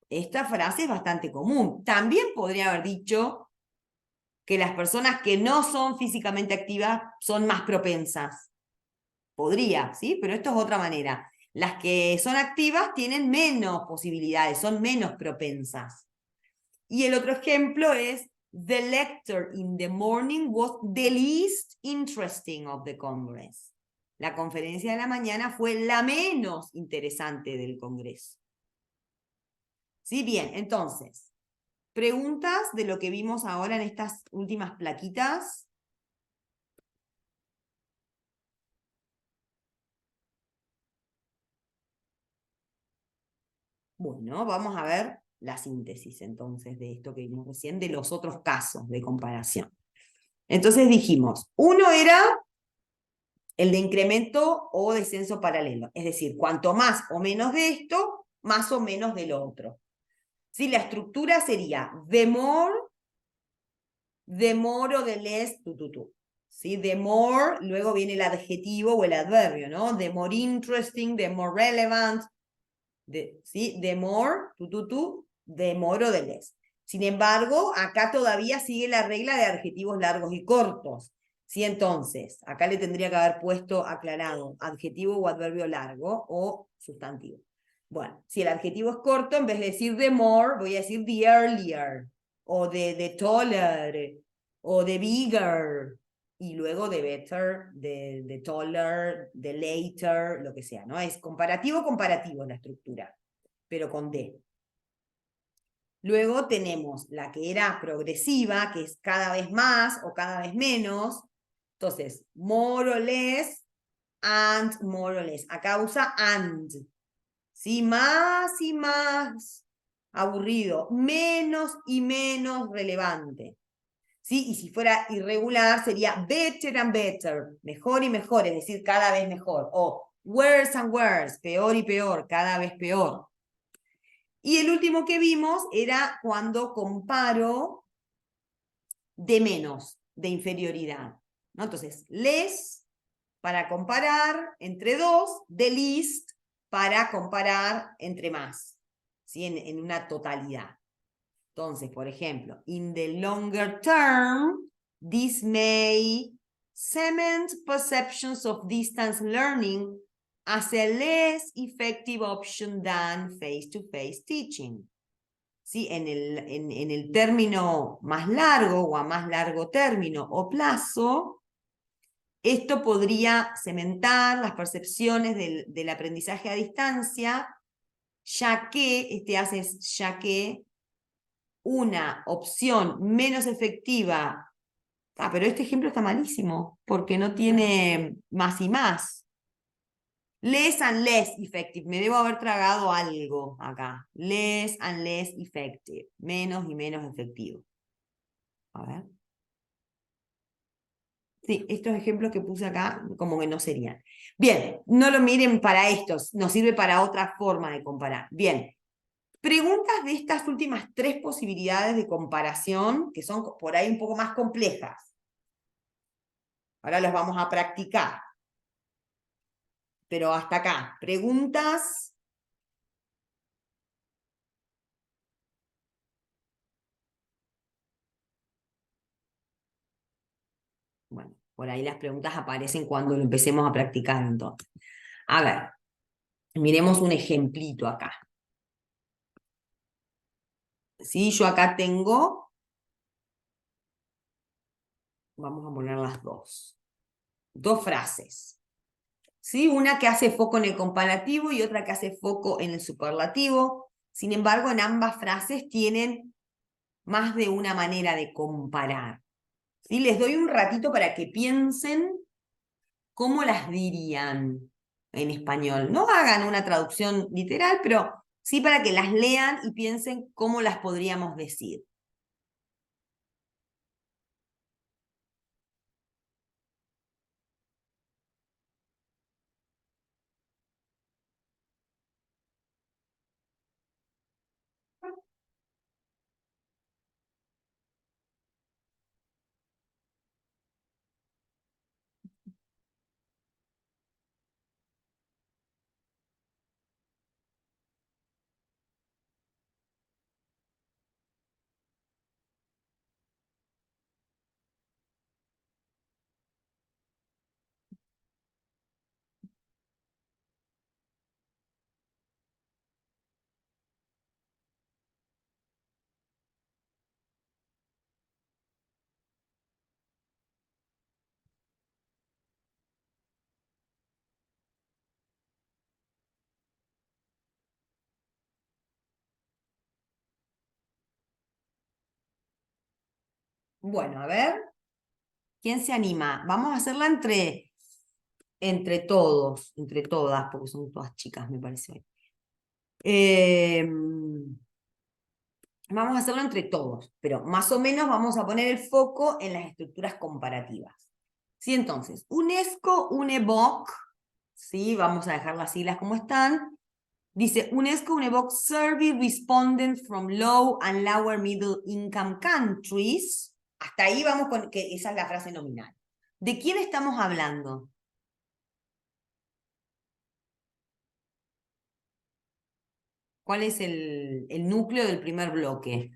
Esta frase es bastante común. También podría haber dicho que las personas que no son físicamente activas son más propensas. Podría, ¿sí? Pero esto es otra manera. Las que son activas tienen menos posibilidades, son menos propensas. Y el otro ejemplo es: the lecture in the morning was the least interesting of the Congress. La conferencia de la mañana fue la menos interesante del Congreso. ¿Sí? Bien, entonces, ¿preguntas de lo que vimos ahora en estas últimas plaquitas? Bueno, vamos a ver la síntesis entonces de esto que vimos recién, de los otros casos de comparación. Entonces dijimos, uno era el de incremento o descenso paralelo, es decir, cuanto más o menos de esto, más o menos de lo otro. ¿Sí? La estructura sería the more o the less, ¿Sí? The more, luego viene el adjetivo o el adverbio, ¿no? The more interesting, the more relevant, ¿sí? The more, the more o the less. Sin embargo, acá todavía sigue la regla de adjetivos largos y cortos. ¿Sí? Entonces, acá le tendría que haber puesto aclarado adjetivo o adverbio largo o sustantivo. Bueno, si el adjetivo es corto, en vez de decir the more, voy a decir the earlier, o the taller, o the bigger, y luego the better, the taller, the later, lo que sea, ¿no? Es comparativo la estructura, pero con D. Luego tenemos la que era progresiva, que es cada vez más o cada vez menos. Entonces, more or less, and more or less. Acá usa and. ¿Sí? Más y más aburrido, menos y menos relevante. ¿Sí? Y si fuera irregular sería better and better, mejor y mejor, es decir, cada vez mejor. O worse and worse, peor y peor, cada vez peor. Y el último que vimos era cuando comparo de menos, de inferioridad, ¿no? Entonces, less para comparar entre dos, the least para comparar entre más, ¿sí? En una totalidad. Entonces, por ejemplo, in the longer term, this may cement perceptions of distance learning as a less effective option than face-to-face teaching. ¿Sí? En el término más largo o a más largo término o plazo, esto podría cementar las percepciones del aprendizaje a distancia, ya que una opción menos efectiva. Pero este ejemplo está malísimo, porque no tiene más y más. Less and less effective. Me debo haber tragado algo acá. Less and less effective. Menos y menos efectivo. A ver. Sí, estos ejemplos que puse acá como que no serían. Bien, no lo miren para estos, nos sirve para otra forma de comparar. Bien, preguntas de estas últimas tres posibilidades de comparación, que son por ahí un poco más complejas. Ahora los vamos a practicar. Pero hasta acá, preguntas. Bueno, por ahí las preguntas aparecen cuando lo empecemos a practicar entonces. A ver, miremos un ejemplito acá. ¿Sí? Yo acá tengo Vamos a poner las dos. Dos frases. ¿Sí? Una que hace foco en el comparativo y otra que hace foco en el superlativo. Sin embargo, en ambas frases tienen más de una manera de comparar. ¿Sí? Les doy un ratito para que piensen cómo las dirían en español. No hagan una traducción literal, pero sí para que las lean y piensen cómo las podríamos decir. Bueno, a ver, ¿quién se anima? Vamos a hacerla entre todos, entre todas, porque son todas chicas, me parece. Vamos a hacerlo entre todos, pero más o menos vamos a poner el foco en las estructuras comparativas. ¿Sí? Entonces, UNESCO, UNEVOC, ¿sí? Vamos a dejar las siglas como están. Dice, UNESCO, UNEVOC survey respondents from low and lower middle income countries. Hasta ahí vamos con que esa es la frase nominal. ¿De quién estamos hablando? ¿Cuál es el núcleo del primer bloque?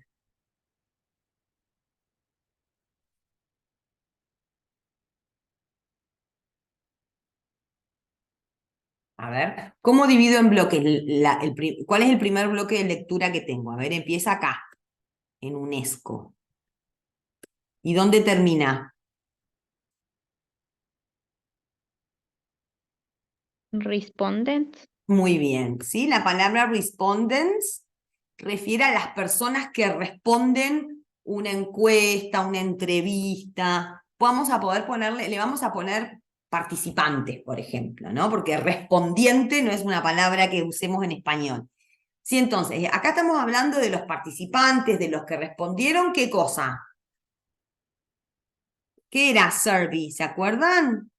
A ver, ¿cómo divido en bloques? ¿Cuál es el primer bloque de lectura que tengo? A ver, empieza acá, en UNESCO. ¿Y dónde termina? Respondents. Muy bien, ¿sí? La palabra respondents refiere a las personas que responden una encuesta, una entrevista. Vamos a poder ponerle, le vamos a poner participantes, por ejemplo, ¿no? Porque respondiente no es una palabra que usemos en español. Sí, entonces, acá estamos hablando de los participantes, de los que respondieron, ¿qué cosa? ¿Qué era survey? ¿Se acuerdan?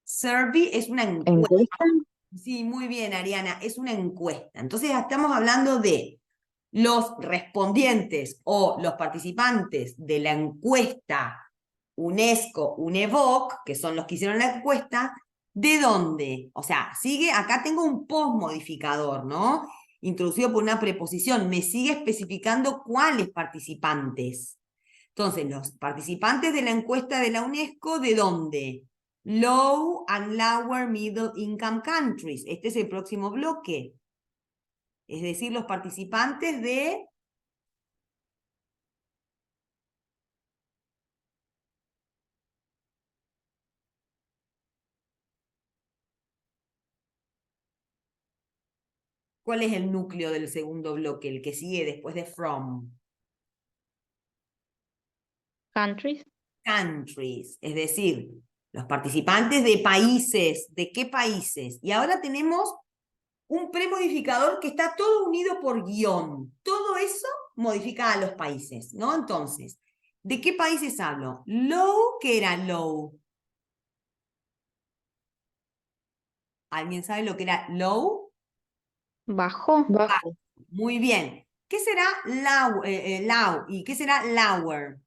Survey es una encuesta. ¿Encuesta? Sí, muy bien, Ariana, es una encuesta. Entonces estamos hablando de los respondientes o los participantes de la encuesta UNESCO, UNEVOC, que son los que hicieron la encuesta, ¿de dónde? O sea, sigue, acá tengo un postmodificador, ¿no? Introducido por una preposición, me sigue especificando cuáles participantes. Entonces, los participantes de la encuesta de la UNESCO, ¿de dónde? Low and Lower Middle Income Countries. Este es el próximo bloque. Es decir, los participantes de... ¿Cuál es el núcleo del segundo bloque? El que sigue después de from. Countries. Countries. Es decir, los participantes de países. ¿De qué países? Y ahora tenemos un premodificador que está todo unido por guión. Todo eso modifica a los países, ¿no? Entonces, ¿de qué países hablo? Low, ¿qué era low? ¿Alguien sabe lo que era low? Bajo. Bajo. Muy bien. ¿Qué será low? ¿Y qué será lower?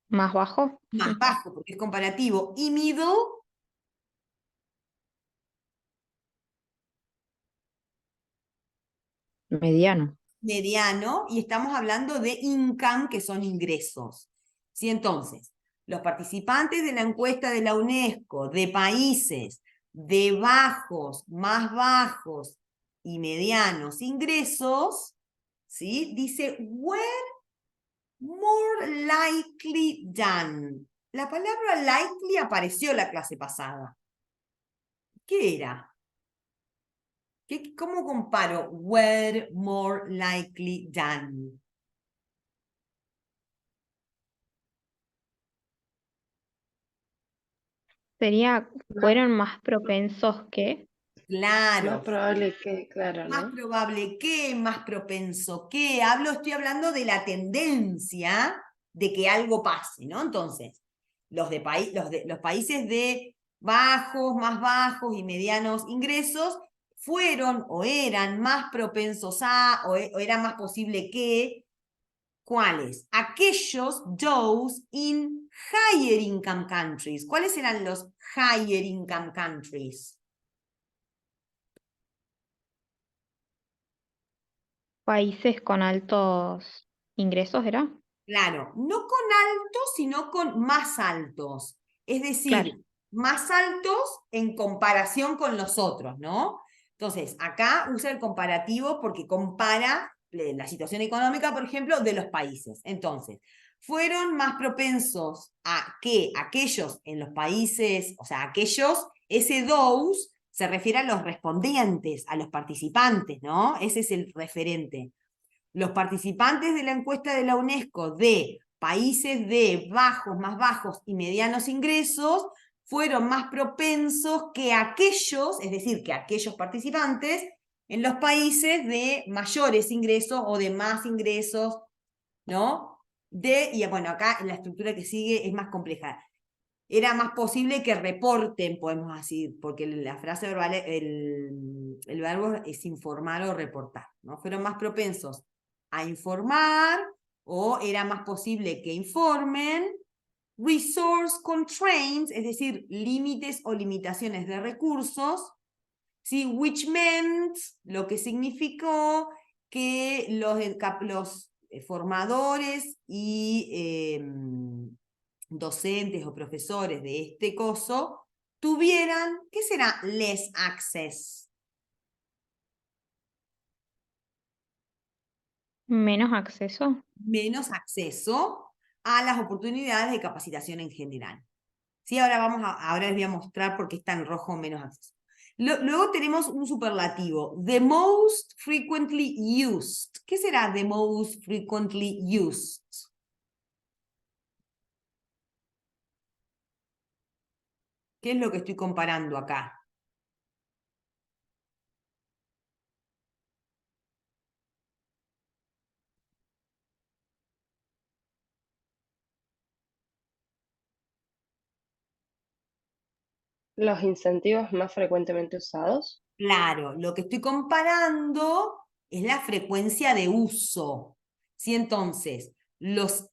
Más bajo. Más bajo, porque es comparativo. Y middle, Mediano. mediano, y estamos hablando de income, que son ingresos. ¿Sí? Entonces, los participantes de la encuesta de la UNESCO de países de bajos, más bajos y medianos ingresos, ¿sí? Dice, were more likely than. La palabra likely apareció la clase pasada. ¿Qué era? ¿Cómo comparo were more likely than? Sería, Más, fueron más propensos que. más Claro, probable que, claro, más ¿no? probable que, más propenso que. Estoy hablando de la tendencia de que algo pase, ¿no? Entonces, los países de bajos, más bajos y medianos ingresos fueron o eran más propensos a, o era más posible que, ¿cuáles? Aquellos, those in higher income countries. ¿Cuáles eran los higher income countries? Países con altos ingresos, ¿era? Claro, no con altos, sino con más altos. Es Claro. decir, más altos en comparación con los otros, ¿no? Entonces, acá usa el comparativo porque compara la situación económica, por ejemplo, de los países. Entonces, fueron más propensos a que aquellos en los países, o sea, aquellos, ese those se refiere a los respondientes, a los participantes, ¿no? Ese es el referente. Los participantes de la encuesta de la UNESCO de países de bajos, más bajos y medianos ingresos fueron más propensos que aquellos, es decir, que aquellos participantes en los países de mayores ingresos o de más ingresos, ¿no? Y bueno, acá la estructura que sigue es más compleja. Era más posible que reporten, podemos decir, porque la frase verbal, el verbo es informar o reportar, ¿no? Fueron más propensos a informar, o era más posible que informen. Resource constraints, es decir, límites o limitaciones de recursos, ¿sí? Which meant, lo que significó que los formadores y docentes o profesores de este coso tuvieran, ¿qué será less access? Menos acceso. Menos acceso a las oportunidades de capacitación en general. ¿Sí? Ahora les voy a mostrar por qué está en rojo menos acceso. Luego tenemos un superlativo, the most frequently used. ¿Qué será the most frequently used? ¿Qué es lo que estoy comparando acá? Los incentivos más frecuentemente usados. Claro, lo que estoy comparando es la frecuencia de uso. ¿Sí? Entonces, los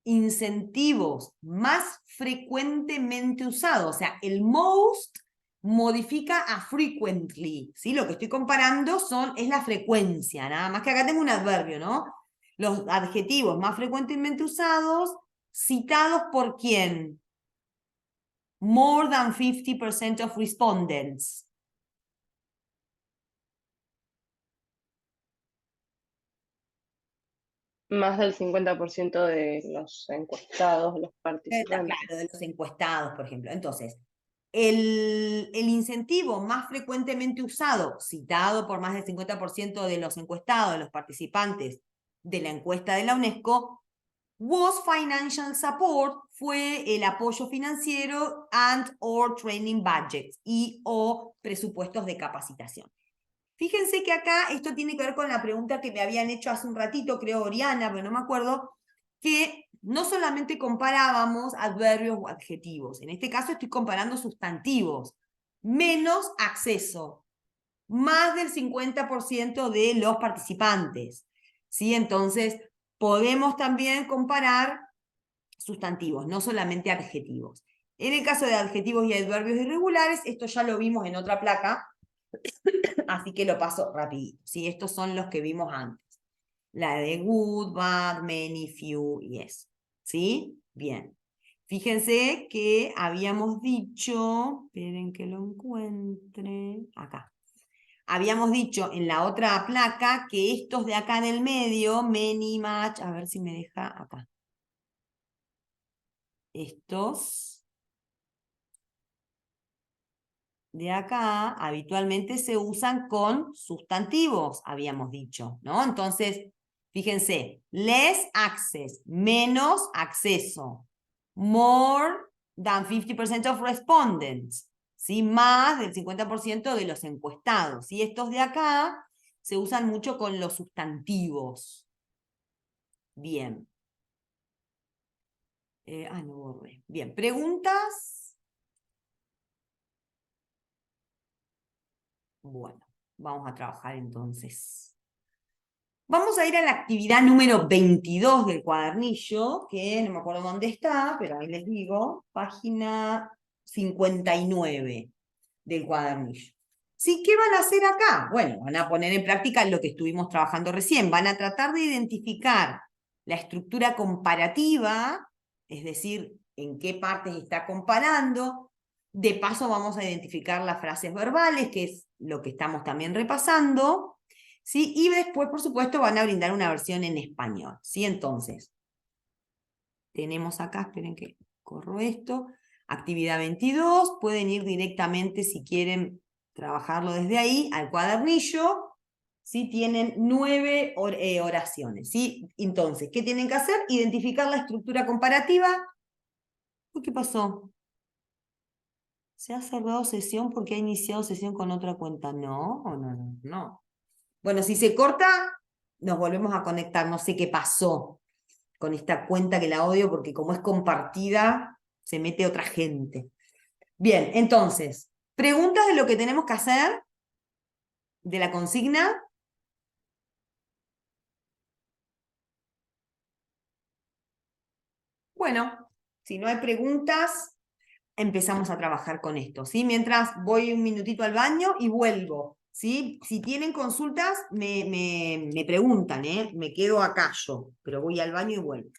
incentivos más frecuentemente usados, o sea, el most modifica a frequently, ¿sí? Lo que estoy comparando es la frecuencia, nada más que acá tengo un adverbio, ¿no? Los adjetivos más frecuentemente usados, citados por quién? More than 50% of respondents. Más del 50% de los encuestados, los participantes. Claro, de los encuestados, por ejemplo. Entonces, el incentivo más frecuentemente usado, citado por más del 50% de los encuestados, de los participantes de la encuesta de la UNESCO, was financial support, fue el apoyo financiero and or training budgets y o presupuestos de capacitación. Fíjense que acá esto tiene que ver con la pregunta que me habían hecho hace un ratito, creo Oriana, pero no me acuerdo, que no solamente comparábamos adverbios o adjetivos, en este caso estoy comparando sustantivos, menos acceso, más del 50% de los participantes, ¿sí? Entonces, podemos también comparar sustantivos, no solamente adjetivos. En el caso de adjetivos y adverbios irregulares, esto ya lo vimos en otra placa, así que lo paso rapidito, ¿sí? Estos son los que vimos antes. La de good, bad, many, few y eso, ¿sí? Bien. Fíjense que habíamos dicho, esperen que lo encuentre, acá. Habíamos dicho en la otra placa que estos de acá en el medio, many, much, a ver si me deja acá. Estos de acá habitualmente se usan con sustantivos, habíamos dicho, ¿no? Entonces, fíjense, less access, menos acceso. More than 50% of respondents, ¿sí? Más del 50% de los encuestados. Y estos de acá se usan mucho con los sustantivos. Bien. No borré. Bien, ¿preguntas? Bueno, vamos a trabajar entonces. Vamos a ir a la actividad número 22 del cuadernillo, que no me acuerdo dónde está, pero ahí les digo, página 59 del cuadernillo. ¿Sí? ¿Qué van a hacer acá? Bueno, van a poner en práctica lo que estuvimos trabajando recién. Van a tratar de identificar la estructura comparativa, es decir, en qué partes está comparando. De paso vamos a identificar las frases verbales, que es lo que estamos también repasando. ¿Sí? Y después, por supuesto, van a brindar una versión en español. ¿Sí? Entonces, tenemos acá, esperen que corro esto, actividad 22, pueden ir directamente si quieren trabajarlo desde ahí al cuadernillo. ¿Sí? Tienen 9 oraciones. ¿Sí? Entonces, ¿qué tienen que hacer? Identificar la estructura comparativa. Uy, ¿qué pasó? ¿Se ha cerrado sesión porque ha iniciado sesión con otra cuenta? No, no, no, no. Bueno, si se corta, nos volvemos a conectar. No sé qué pasó con esta cuenta que la odio porque como es compartida, se mete otra gente. Bien, entonces, preguntas de lo que tenemos que hacer, de la consigna. Bueno, si no hay preguntas, empezamos a trabajar con esto, ¿sí? Mientras voy un minutito al baño y vuelvo, ¿sí? Si tienen consultas, me preguntan, ¿eh? Me quedo acá yo, pero voy al baño y vuelvo.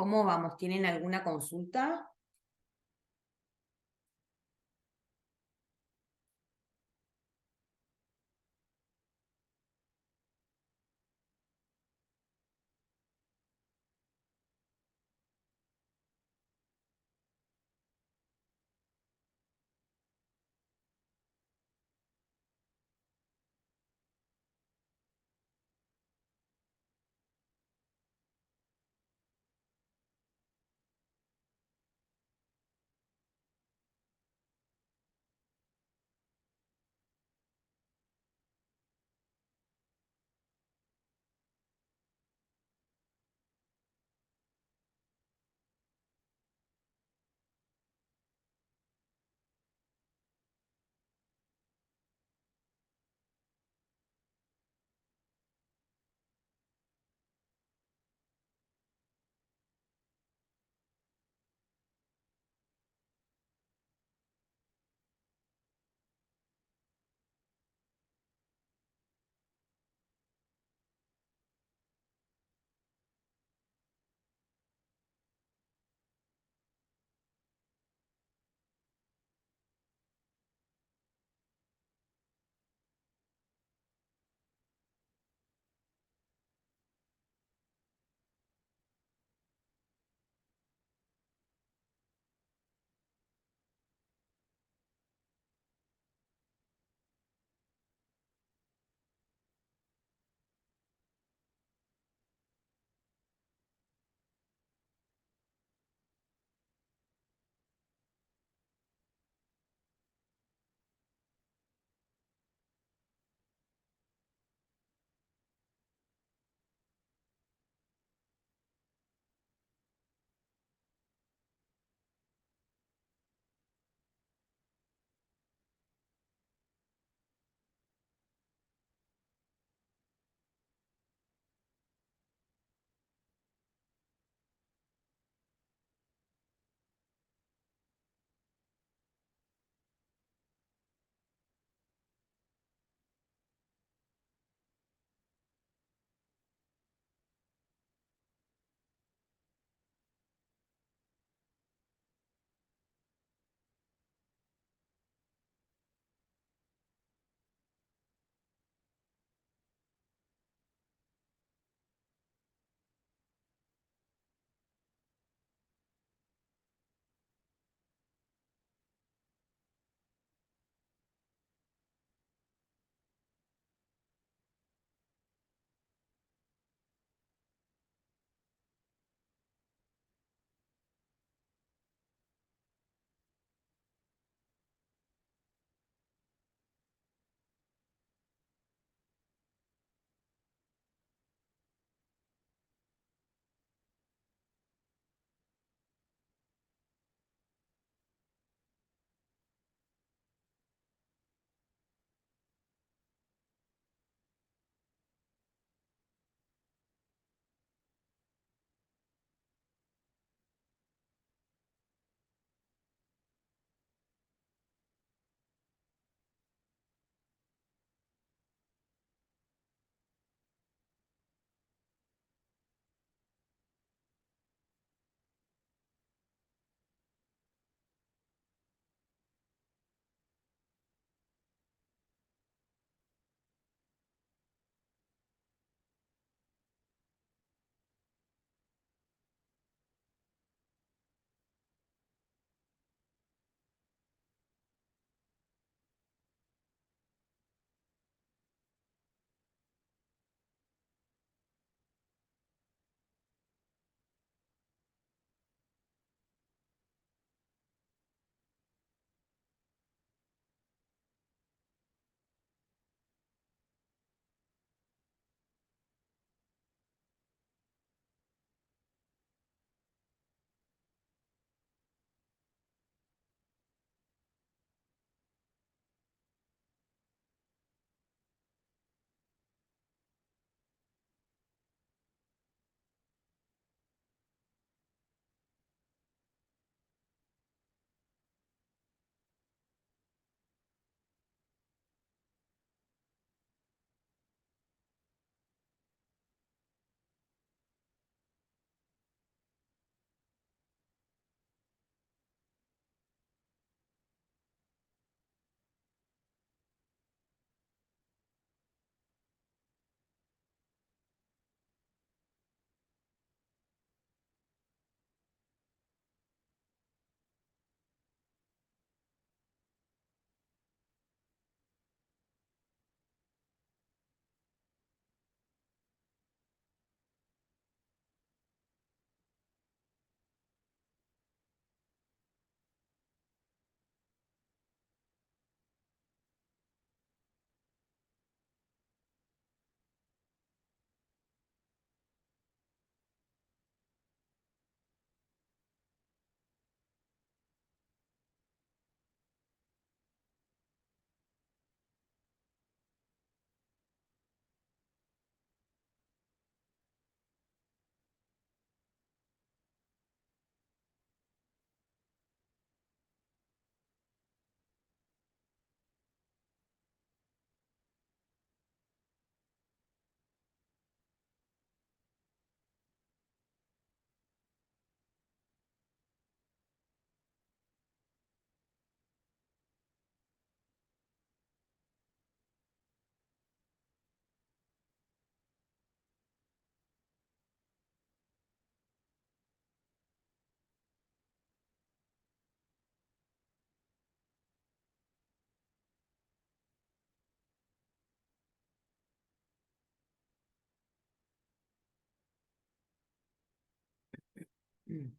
¿Cómo vamos? ¿Tienen alguna consulta? Mm.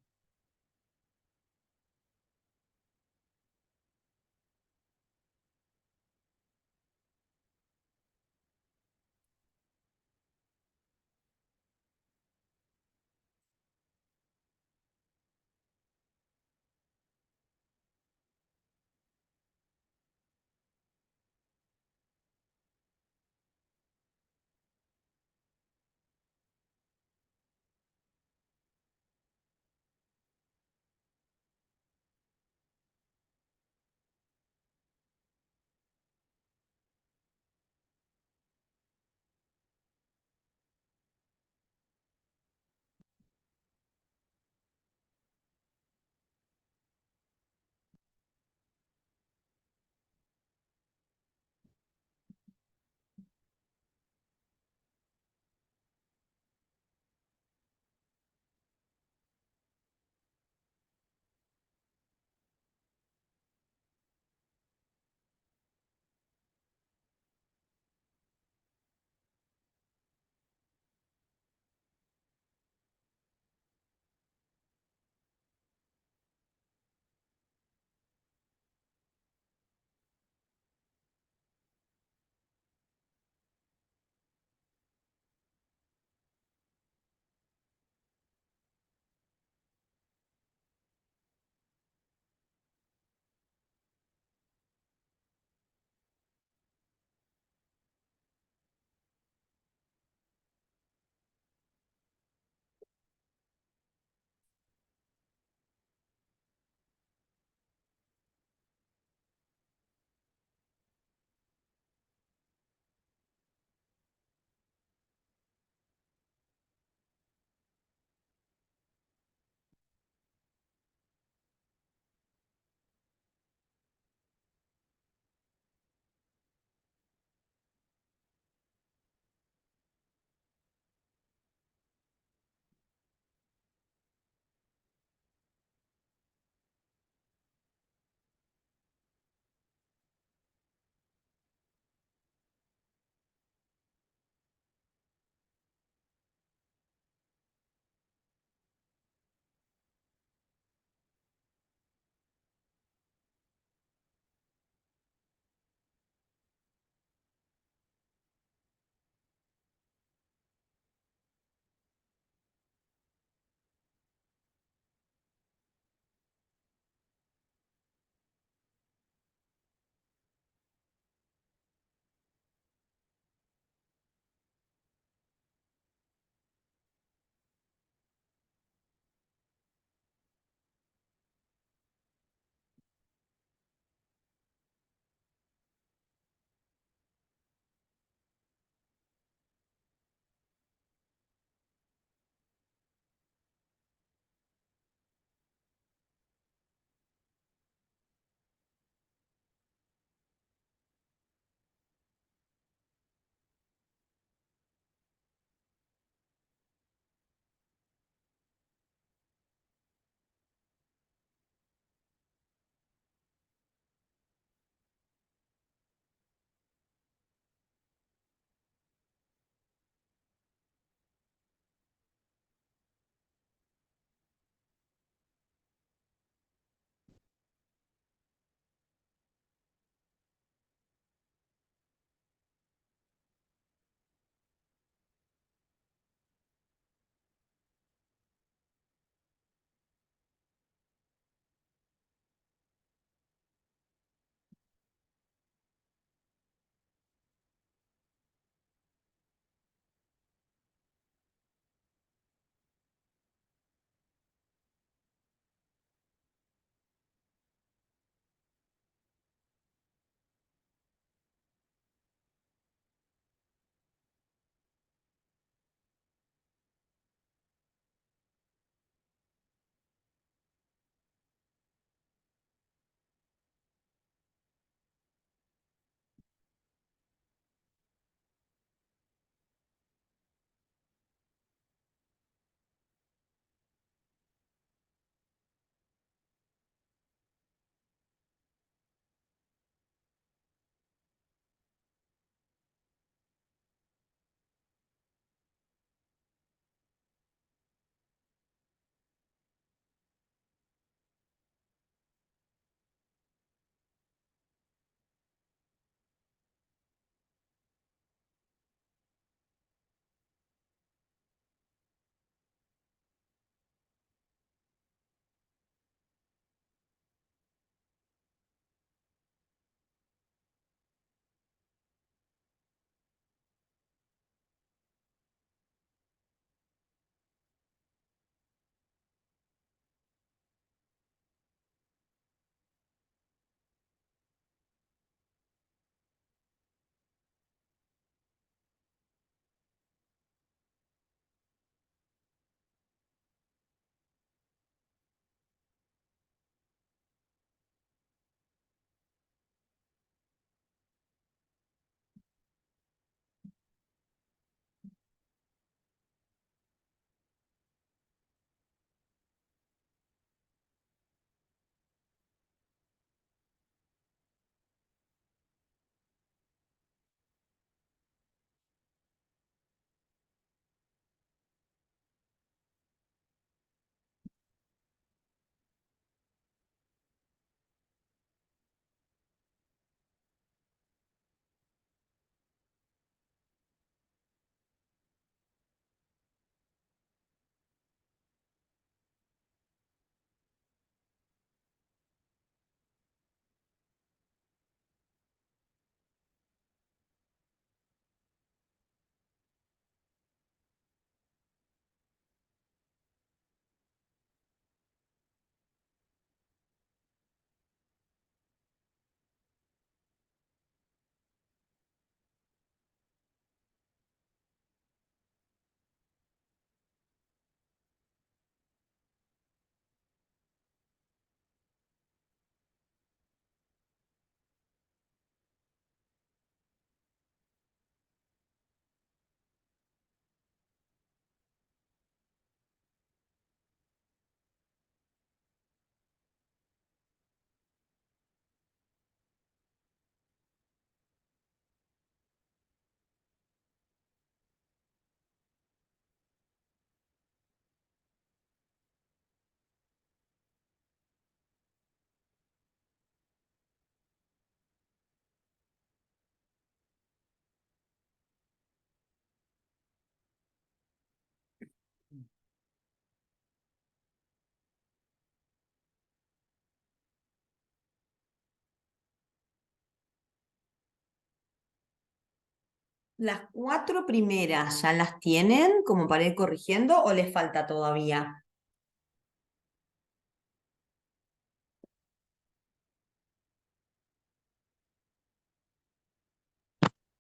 las 4 primeras ya las tienen como para ir corrigiendo o les falta todavía?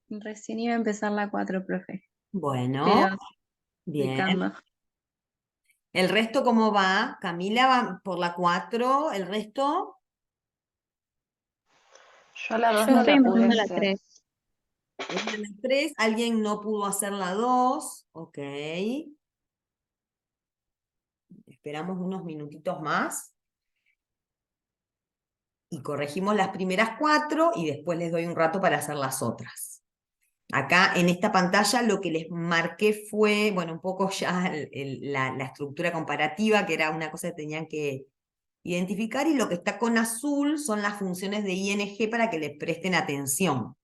Recién iba a empezar la 4, profe, Bueno, pero bien. explicando. ¿El resto cómo va? Camila va por la 4, ¿el resto? Yo la 2 Yo no estoy la pude empezando la hacer. 3. Es la 3, alguien no pudo hacer la 2, ok. Esperamos unos minutitos más y corregimos las primeras 4 y después les doy un rato para hacer las otras. Acá en esta pantalla lo que les marqué fue, bueno, un poco ya la estructura comparativa, que era una cosa que tenían que identificar, y lo que está con azul son las funciones de ING para que les presten atención.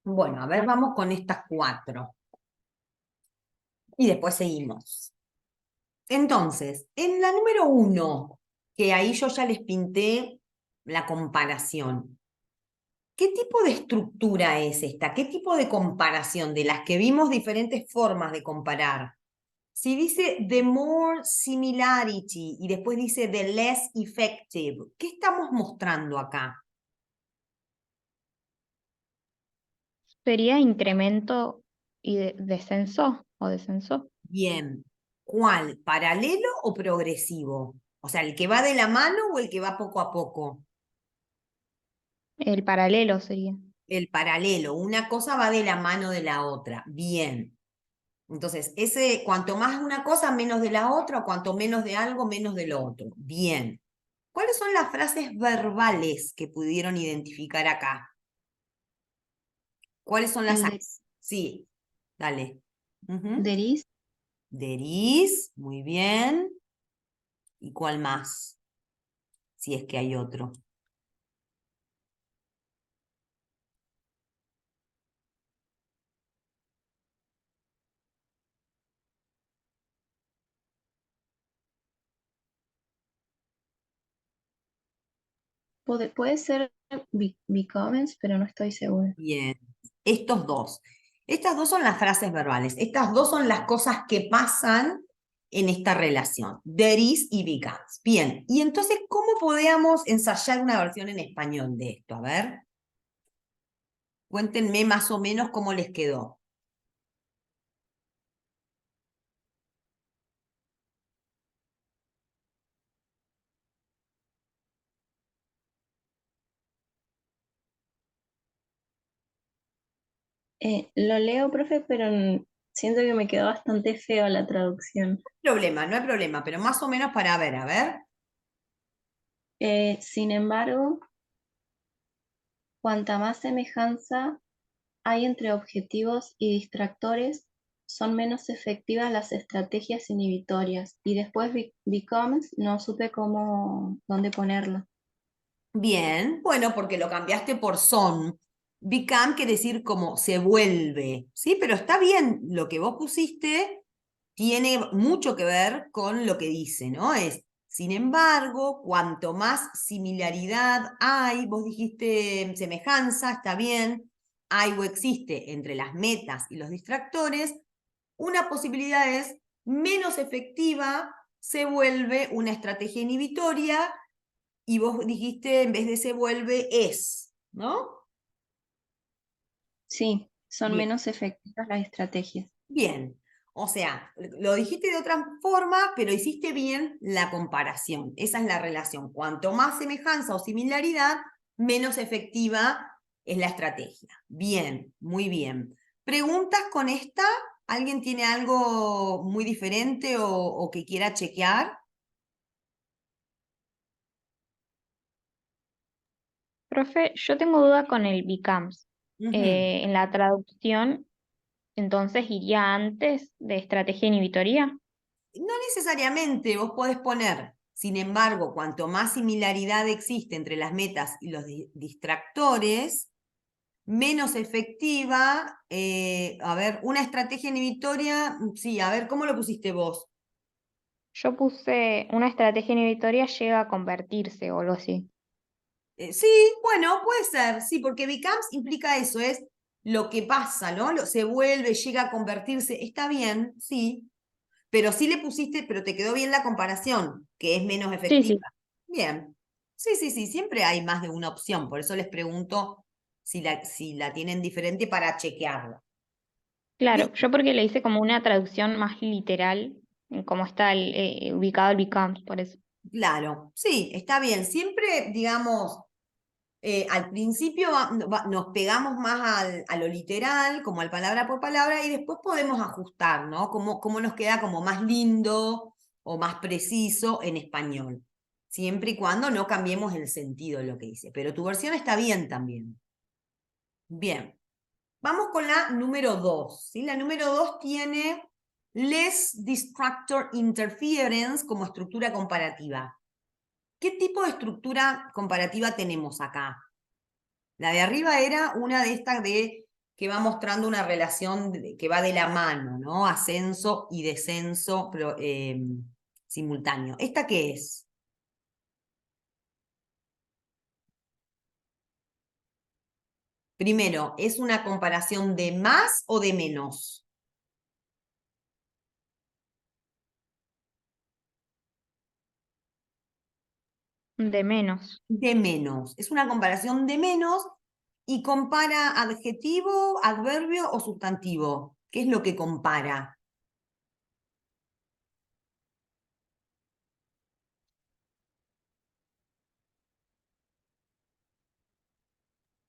Bueno, a ver, vamos con estas 4. Y después seguimos. Entonces, en la número 1, que ahí yo ya les pinté la comparación. ¿Qué tipo de estructura es esta? ¿Qué tipo de comparación de las que vimos diferentes formas de comparar? Si dice the more similarity y después dice the less effective, ¿qué estamos mostrando acá? ¿Sería incremento y descenso o descenso? Bien, ¿cuál? ¿Paralelo o progresivo? O sea, ¿el que va de la mano o el que va poco a poco? El paralelo sería. El paralelo, una cosa va de la mano de la otra. Bien. Entonces, cuanto más una cosa, menos de la otra, o cuanto menos de algo, menos de lo otro. Bien. ¿Cuáles son las frases verbales que pudieron identificar acá? ¿Cuáles son las... El de Sí, dale. there is, There is, muy bien. ¿Y cuál más? Si es que hay otro. puede ser becomes, pero no estoy segura. Bien. Estos dos. Estas dos son las frases verbales. Estas dos son las cosas que pasan en esta relación. There is y becomes. Bien. Y entonces, ¿cómo podríamos ensayar una versión en español de esto? A ver. Cuéntenme más o menos cómo les quedó. Lo leo, profe, pero siento que me quedó bastante feo la traducción. Problema, no hay problema, pero más o menos para ver, a ver. Sin embargo, cuanta más semejanza hay entre objetivos y distractores, son menos efectivas las estrategias inhibitorias. Y después becomes, no supe dónde ponerlo. Bien, bueno, porque lo cambiaste por son. Become quiere decir como se vuelve, ¿sí? Pero está bien, lo que vos pusiste tiene mucho que ver con lo que dice, ¿no? Sin embargo, cuanto más similaridad hay, vos dijiste semejanza, está bien, hay o existe entre las metas y los distractores, una posibilidad es menos efectiva, se vuelve una estrategia inhibitoria y vos dijiste, en vez de se vuelve, ¿no? Sí, son Bien. menos efectivas las estrategias. Bien. O sea, lo dijiste de otra forma, pero hiciste bien la comparación. Esa es la relación. Cuanto más semejanza o similaridad, menos efectiva es la estrategia. Bien, muy bien. ¿Preguntas con esta? ¿Alguien tiene algo muy diferente o que quiera chequear? Profe, yo tengo duda con el becomes. Ujú. En la traducción, entonces iría antes de estrategia inhibitoria. No necesariamente, vos podés poner, sin embargo, cuanto más similaridad existe entre las metas y los distractores, menos efectiva, a ver, una estrategia inhibitoria, sí, a ver, ¿cómo lo pusiste vos? Yo puse una estrategia inhibitoria llega a convertirse o algo así. Sí, bueno, puede ser, sí, porque becomes implica eso, es lo que pasa, ¿no? Se vuelve, llega a convertirse, está bien, sí, pero sí le pusiste, pero te quedó bien la comparación, que es menos Sí, efectiva. sí, Bien. Sí, sí, sí, siempre hay más de una opción, por eso les pregunto si la tienen diferente para chequearla. Bien, claro. Yo porque le hice como una traducción más literal en cómo está ubicado el becomes, por eso. claro, sí, está bien. Siempre, digamos, al principio nos pegamos más a lo literal, como al palabra por palabra, y después podemos ajustar, ¿no? Cómo nos queda como más lindo o más preciso en español. Siempre y cuando no cambiemos el sentido de lo que dice. Pero tu versión está bien también. Bien. Vamos con la número 2. ¿Sí? La número 2 tiene less distractor interference como estructura comparativa. ¿Qué tipo de estructura comparativa tenemos acá? La de arriba era una de estas de que va mostrando una relación que va de la mano, ¿no? Ascenso y descenso simultáneo. ¿Esta qué es? Primero, ¿es una comparación de más o de menos? De menos. De menos. Es una comparación de menos y compara adjetivo, adverbio o sustantivo. ¿Qué es lo que compara?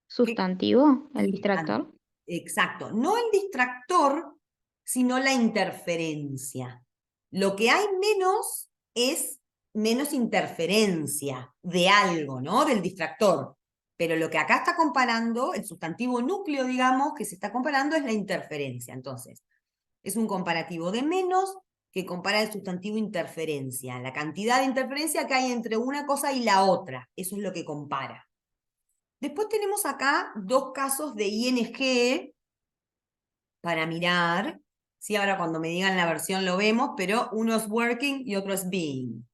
Sustantivo, el Sustan- distractor. Exacto. No el distractor, sino la interferencia. Lo que hay menos es menos interferencia de algo, ¿no? Del distractor. Pero lo que acá está comparando, el sustantivo núcleo, digamos, que se está comparando es la interferencia. Entonces, es un comparativo de menos que compara el sustantivo interferencia, la cantidad de interferencia que hay entre una cosa y la otra. Eso es lo que compara. Después tenemos acá dos casos de ING para mirar. Sí, ahora cuando me digan la versión lo vemos, pero uno es working y otro es being.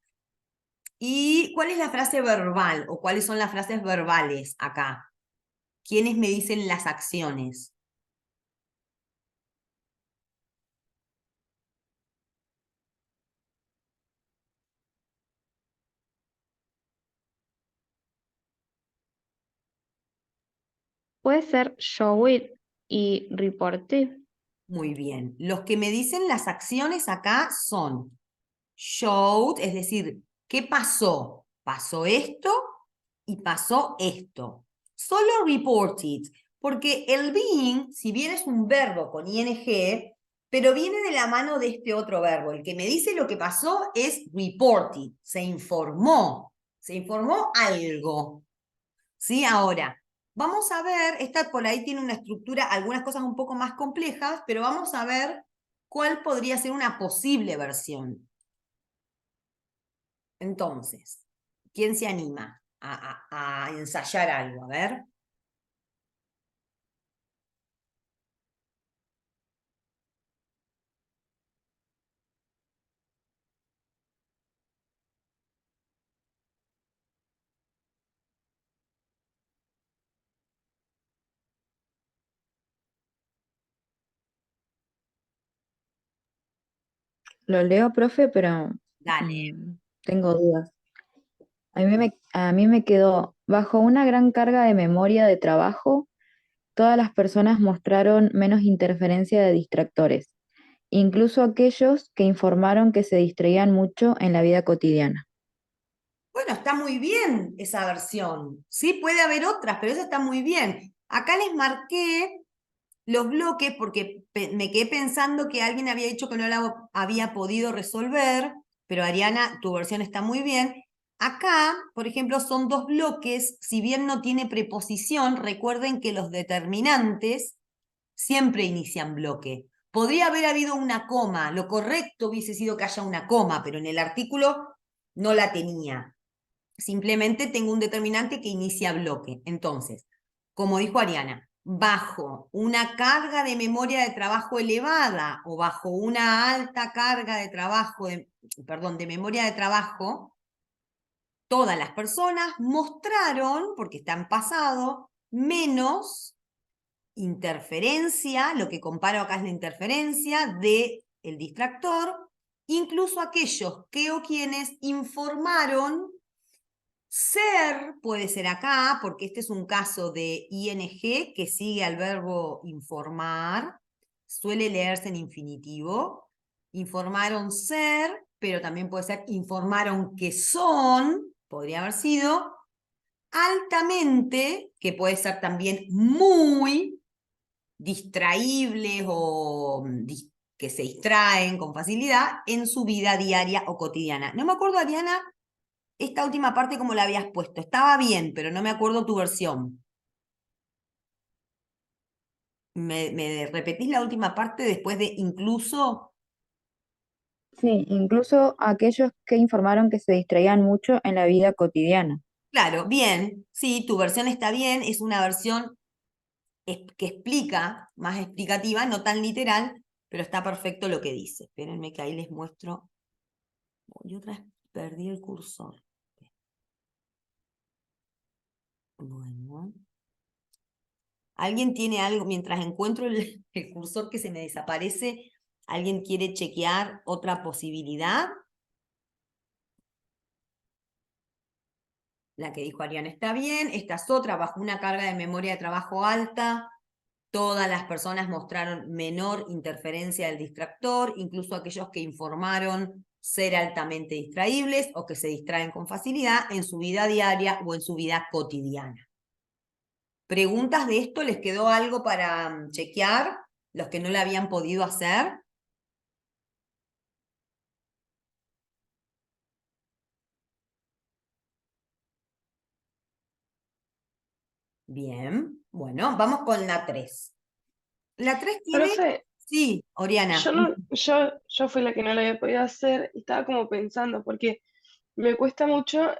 ¿Y cuál es la frase verbal o cuáles son las frases verbales acá? ¿Quiénes me dicen las acciones? Puede ser show it y report it. Muy bien. Los que me dicen las acciones acá son showed, es decir, ¿qué pasó? Pasó esto y pasó esto. Solo reported, porque el being, si bien es un verbo con ing, pero viene de la mano de este otro verbo. El que me dice lo que pasó es reported, se informó algo. ¿Sí? Ahora, vamos a ver, esta por ahí tiene una estructura, algunas cosas un poco más complejas, pero vamos a ver cuál podría ser una posible versión. Entonces, ¿quién se anima a ensayar algo? A ver. Lo leo, profe, pero Dale. tengo dudas. A mí me quedó, bajo una gran carga de memoria de trabajo, todas las personas mostraron menos interferencia de distractores, incluso aquellos que informaron que se distraían mucho en la vida cotidiana. Bueno, está muy bien esa versión. Sí, puede haber otras, pero esa está muy bien. Acá les marqué los bloques porque me quedé pensando que alguien había dicho que no la había podido resolver, pero Ariana, tu versión está muy bien. Acá, por ejemplo, son dos bloques, si bien no tiene preposición, recuerden que los determinantes siempre inician bloque. Podría haber habido una coma, lo correcto hubiese sido que haya una coma, pero en el artículo no la tenía. Simplemente tengo un determinante que inicia bloque. Entonces, como dijo Ariana, bajo una carga de memoria de trabajo elevada o bajo una alta carga de trabajo, de memoria de trabajo, todas las personas mostraron, porque está en pasado, menos interferencia, lo que comparo acá es la interferencia de el distractor, incluso aquellos que o quienes informaron. Ser puede ser acá, porque este es un caso de ing que sigue al verbo informar, suele leerse en infinitivo. Informaron ser, pero también puede ser informaron que son, podría haber sido. Altamente, que puede ser también muy distraíbles o que se distraen con facilidad en su vida diaria o cotidiana. No me acuerdo, Ariana, esta última parte como la habías puesto. Estaba bien, pero no me acuerdo tu versión. ¿Me repetís la última parte después de incluso? Sí, incluso aquellos que informaron que se distraían mucho en la vida cotidiana. Claro, bien. Sí, tu versión está bien. Es una versión que explica, más explicativa, no tan literal, pero está perfecto lo que dice. Espérenme que ahí les muestro. Y otra vez perdí el cursor. Bueno. ¿Alguien tiene algo? Mientras encuentro el cursor que se me desaparece, ¿alguien quiere chequear otra posibilidad? La que dijo Ariana está bien. Esta es otra, bajo una carga de memoria de trabajo alta. Todas las personas mostraron menor interferencia del distractor, incluso aquellos que informaron ser altamente distraíbles o que se distraen con facilidad en su vida diaria o en su vida cotidiana. ¿Preguntas de esto? ¿Les quedó algo para chequear? Los que no lo habían podido hacer. Bien, bueno, vamos con la 3. La 3 tiene... Profe, Sí, Oriana. yo fui la que no lo había podido hacer y estaba como pensando, porque me cuesta mucho,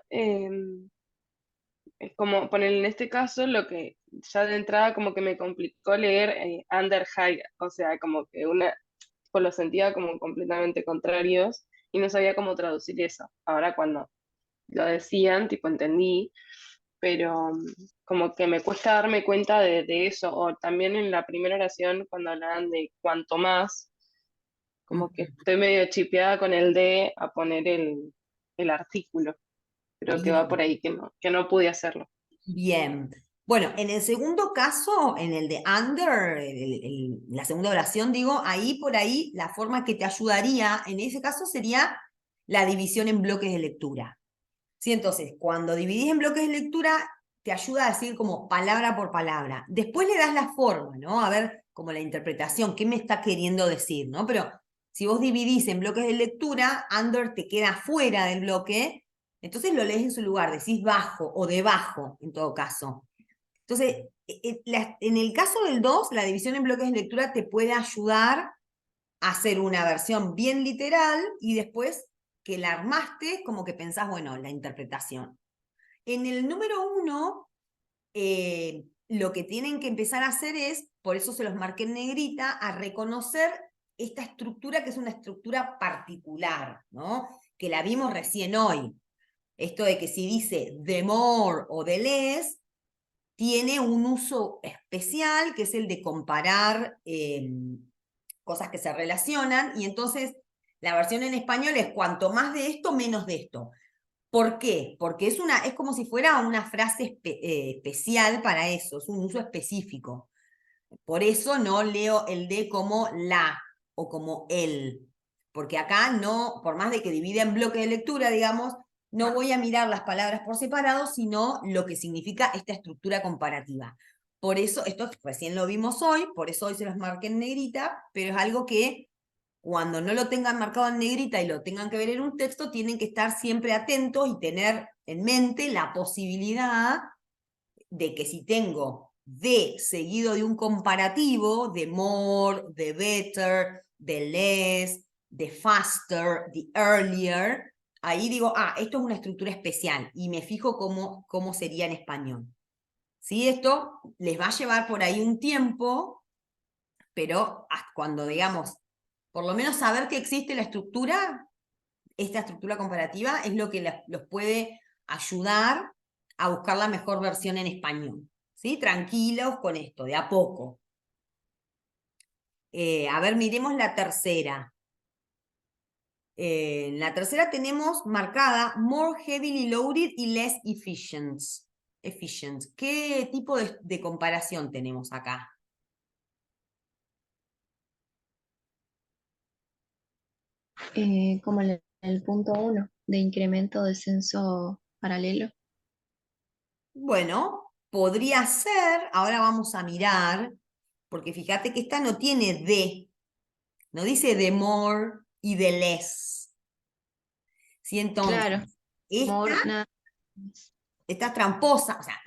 como poner en este caso, lo que ya de entrada como que me complicó leer under high, o sea, como que pues lo sentía como completamente contrarios y no sabía cómo traducir eso. Ahora cuando lo decían, tipo entendí, pero como que me cuesta darme cuenta de eso, o también en la primera oración cuando hablaban de cuanto más, como que estoy medio chipeada con el de a poner el artículo, pero que va Bien. por ahí, que no pude hacerlo. Bien. Bueno, en el segundo caso, en el de under, la segunda oración, digo, ahí por ahí la forma que te ayudaría en ese caso sería la división en bloques de lectura. ¿Sí? Entonces, cuando dividís en bloques de lectura, te ayuda a decir como palabra por palabra. Después le das la forma, ¿no? A ver, como la interpretación, qué me está queriendo decir, ¿no? Pero si vos dividís en bloques de lectura, under te queda fuera del bloque, entonces lo lees en su lugar, decís bajo o debajo, en todo caso. Entonces, en el caso del 2, la división en bloques de lectura te puede ayudar a hacer una versión bien literal y después que la armaste, como que pensás, bueno, la interpretación. En el número 1, lo que tienen que empezar a hacer es, por eso se los marqué en negrita, a reconocer esta estructura que es una estructura particular, ¿no? Que la vimos recién hoy. Esto de que si dice the more o the less, tiene un uso especial, que es el de comparar cosas que se relacionan, y entonces la versión en español es cuanto más de esto, menos de esto. ¿Por qué? Porque es como si fuera una frase especial para eso, es un uso específico. Por eso no leo el de como la o como el, porque acá no, por más de que divida en bloques de lectura, digamos, no voy a mirar las palabras por separado, sino lo que significa esta estructura comparativa. Por eso, esto recién lo vimos hoy, por eso hoy se los marqué en negrita, pero es algo que cuando no lo tengan marcado en negrita y lo tengan que ver en un texto, tienen que estar siempre atentos y tener en mente la posibilidad de que si tengo de seguido de un comparativo, de more, de better, de less, de faster, de earlier, ahí digo, esto es una estructura especial y me fijo cómo sería en español. ¿Sí? Esto les va a llevar por ahí un tiempo, pero cuando digamos, por lo menos saber que existe la estructura, esta estructura comparativa es lo que los puede ayudar a buscar la mejor versión en español. ¿Sí? Tranquilos con esto, de a poco. A ver, miremos la tercera. En la tercera tenemos marcada more heavily loaded y less efficient. ¿Qué tipo de comparación tenemos acá? Como el punto 1 de incremento descenso paralelo. Bueno, podría ser, ahora vamos a mirar, porque fíjate que esta no tiene de, no dice de more y de less. ¿Sí? Entonces, Claro, more, nada. esta tramposa, o sea,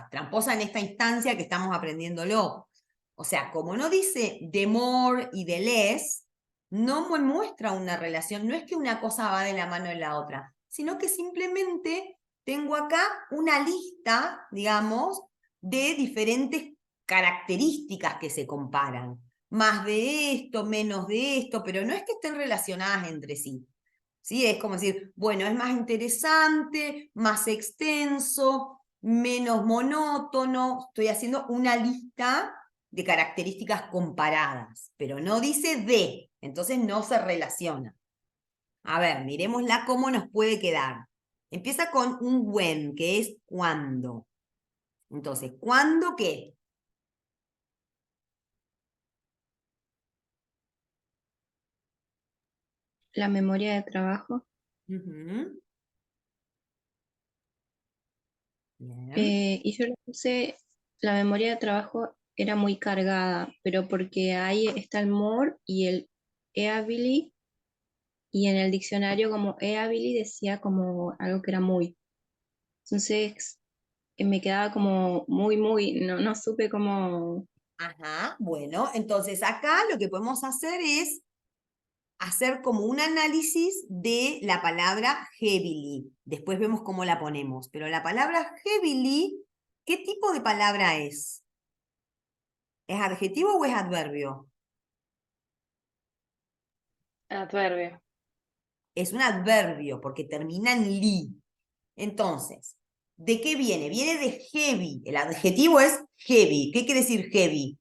tramposa en esta instancia que estamos aprendiéndolo. O sea, como no dice de more y de less, no me muestra una relación, no es que una cosa va de la mano en la otra, sino que simplemente tengo acá una lista, digamos, de diferentes características que se comparan. Más de esto, menos de esto, pero no es que estén relacionadas entre sí. ¿Sí? Es como decir, bueno, es más interesante, más extenso, menos monótono. Estoy haciendo una lista de características comparadas, pero no dice de, entonces no se relaciona. A ver, miremosla cómo nos puede quedar. Empieza con un when, que es cuándo. Entonces, ¿cuándo qué? La memoria de trabajo. Ujú. Bien. Y yo le puse, la memoria de trabajo era muy cargada, pero porque ahí está el more y el eabili, y en el diccionario como eabili decía como algo que era muy. Entonces me quedaba como muy, no supe cómo. Ajá, bueno, entonces acá lo que podemos hacer es hacer como un análisis de la palabra heavily. Después vemos cómo la ponemos. Pero la palabra heavily, ¿qué tipo de palabra es? ¿Es adjetivo o es adverbio? Adverbio. Es un adverbio porque termina en li. Entonces, ¿de qué viene? Viene de heavy. El adjetivo es heavy. ¿Qué quiere decir heavy?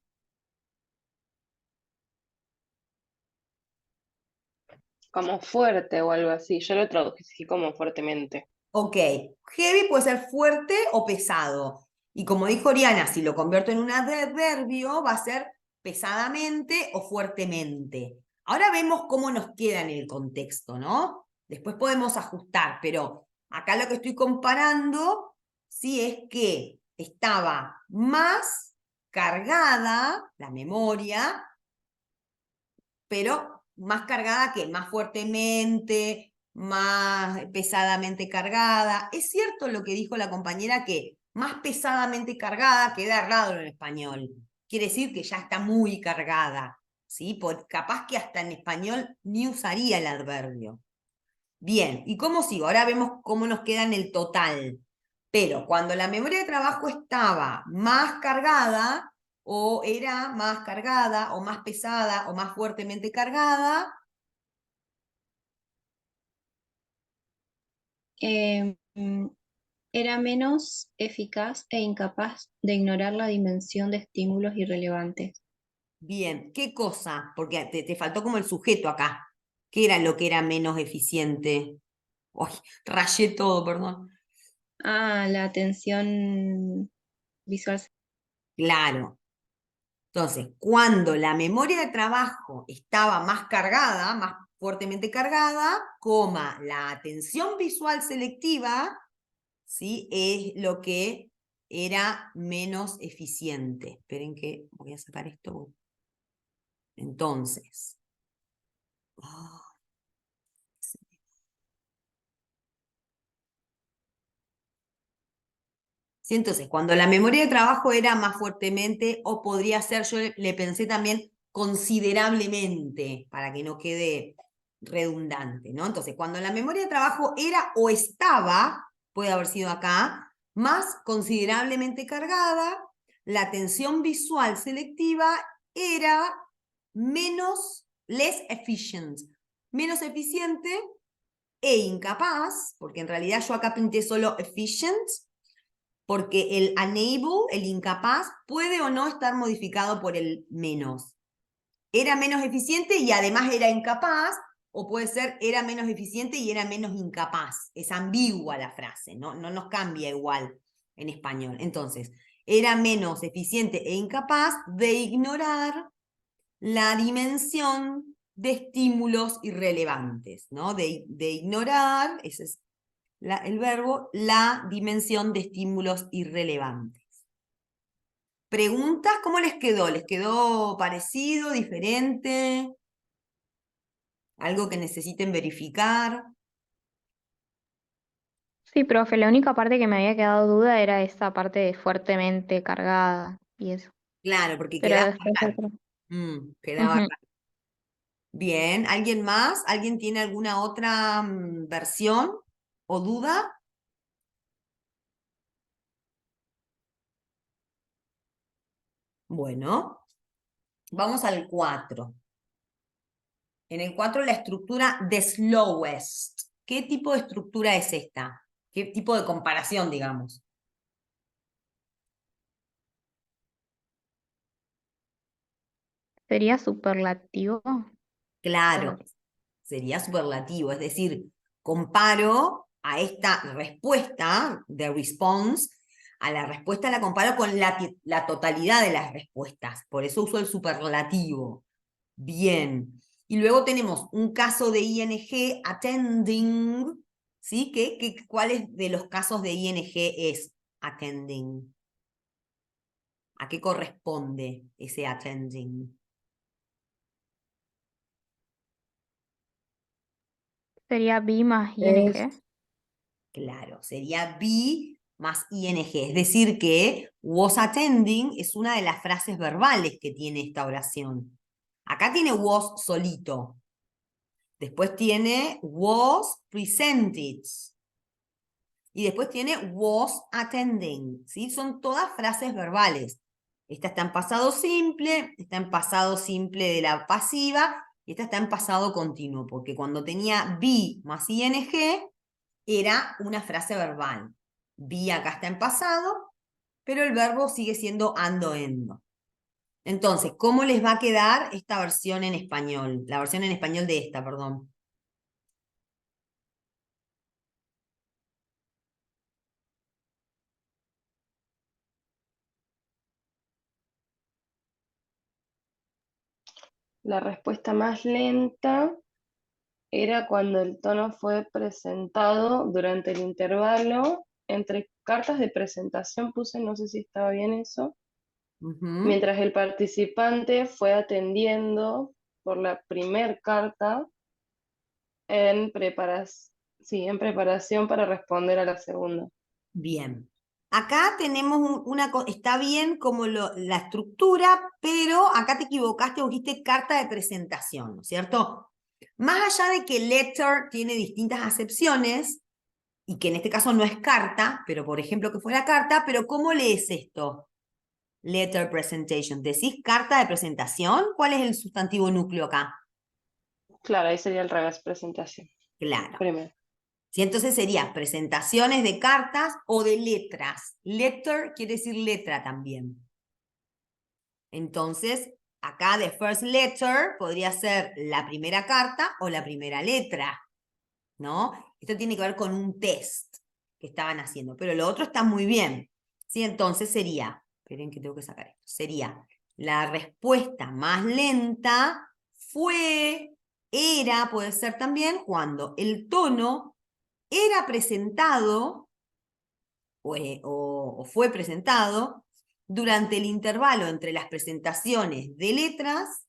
Como fuerte o algo así. Yo lo traducí como fuertemente. Ok, heavy puede ser fuerte o pesado. Y como dijo Oriana, si lo convierto en un adverbio, va a ser pesadamente o fuertemente. Ahora vemos cómo nos queda en el contexto, ¿no? Después podemos ajustar, pero acá lo que estoy comparando, sí, es que estaba más cargada la memoria, pero más cargada que más fuertemente, más pesadamente cargada. Es cierto lo que dijo la compañera que más pesadamente cargada queda raro en español. Quiere decir que ya está muy cargada, ¿sí? Capaz que hasta en español ni usaría el adverbio. Bien, ¿y cómo sigo? Ahora vemos cómo nos queda en el total. Pero cuando la memoria de trabajo estaba más cargada, o era más cargada, o más pesada, o más fuertemente cargada, mm, era menos eficaz e incapaz de ignorar la dimensión de estímulos irrelevantes. bien, ¿qué cosa? Porque te faltó como el sujeto acá. ¿Qué era lo que era menos eficiente? Uy, rayé todo, perdón. La atención visual. Claro. Entonces, cuando la memoria de trabajo estaba más cargada, más fuertemente cargada, coma, la atención visual selectiva, ¿sí? Es lo que era menos eficiente. Esperen que voy a sacar esto. Entonces. Sí, entonces, cuando la memoria de trabajo era más fuertemente, o podría ser, yo le pensé también considerablemente, para que no quede redundante, ¿no? Entonces, cuando la memoria de trabajo era o estaba, puede haber sido acá, más considerablemente cargada, la atención visual selectiva era less efficient, menos eficiente e incapaz, porque en realidad yo acá pinté solo efficient, porque el unable, el incapaz, puede o no estar modificado por el menos. Era menos eficiente y además era incapaz, o puede ser era menos eficiente y era menos incapaz. Es ambigua la frase, no nos cambia igual en español. Entonces, era menos eficiente e incapaz de ignorar la dimensión de estímulos irrelevantes, ¿no? De ignorar, ese es el verbo, la dimensión de estímulos irrelevantes. ¿Preguntas? ¿Cómo les quedó? ¿Les quedó parecido, diferente? ¿Algo que necesiten verificar? Sí, profe, la única parte que me había quedado duda era esa parte de fuertemente cargada y eso. Claro, porque Pero quedaba después raro. otro. Quedaba Ujú. raro. Bien, ¿alguien más? ¿Alguien tiene alguna otra versión o duda? Bueno, vamos al 4. En el 4 la estructura the slowest. ¿Qué tipo de estructura es esta? ¿Qué tipo de comparación, digamos? ¿Sería superlativo? Claro, sería superlativo, es decir, comparo a esta respuesta de response, a la respuesta la comparo con la totalidad de las respuestas, por eso uso el superlativo. Bien, y luego tenemos un caso de ING attending, ¿sí? ¿Cuáles de los casos de ING es attending? ¿A qué corresponde ese attending? ¿Sería be más Es, ing? Claro, sería be más ing, es decir que was attending es una de las frases verbales que tiene esta oración. Acá tiene was solito, después tiene was presented, y después tiene was attending, ¿sí? Son todas frases verbales. Esta está en pasado simple, está en pasado simple de la pasiva, y esta está en pasado continuo, porque cuando tenía be más ing, era una frase verbal. Be acá está en pasado, pero el verbo sigue siendo ando, endo. Entonces, ¿cómo les va a quedar esta versión en español? La versión en español de esta, perdón. La respuesta más lenta era cuando el tono fue presentado durante el intervalo entre cartas de presentación, puse, no sé si estaba bien eso, mientras el participante fue atendiendo por la primer carta en en preparación para responder a la segunda. Bien. Acá tenemos está bien como la estructura, pero acá te equivocaste, dijiste carta de presentación, ¿no es cierto? Más allá de que letter tiene distintas acepciones, y que en este caso no es carta, pero por ejemplo que fuera carta, pero ¿cómo lees esto? Letter presentation. ¿Decís carta de presentación? ¿Cuál es el sustantivo núcleo acá? Claro, ahí sería el revés, presentación. Claro. Primero. Sí, entonces sería presentaciones de cartas o de letras. Letter quiere decir letra también. Entonces, acá the first letter podría ser la primera carta o la primera letra, ¿no? Esto tiene que ver con un test que estaban haciendo, pero lo otro está muy bien. ¿Sí? Entonces sería, esperen que tengo que sacar esto, sería la respuesta más lenta puede ser también cuando el tono era presentado o fue presentado durante el intervalo entre las presentaciones de letras,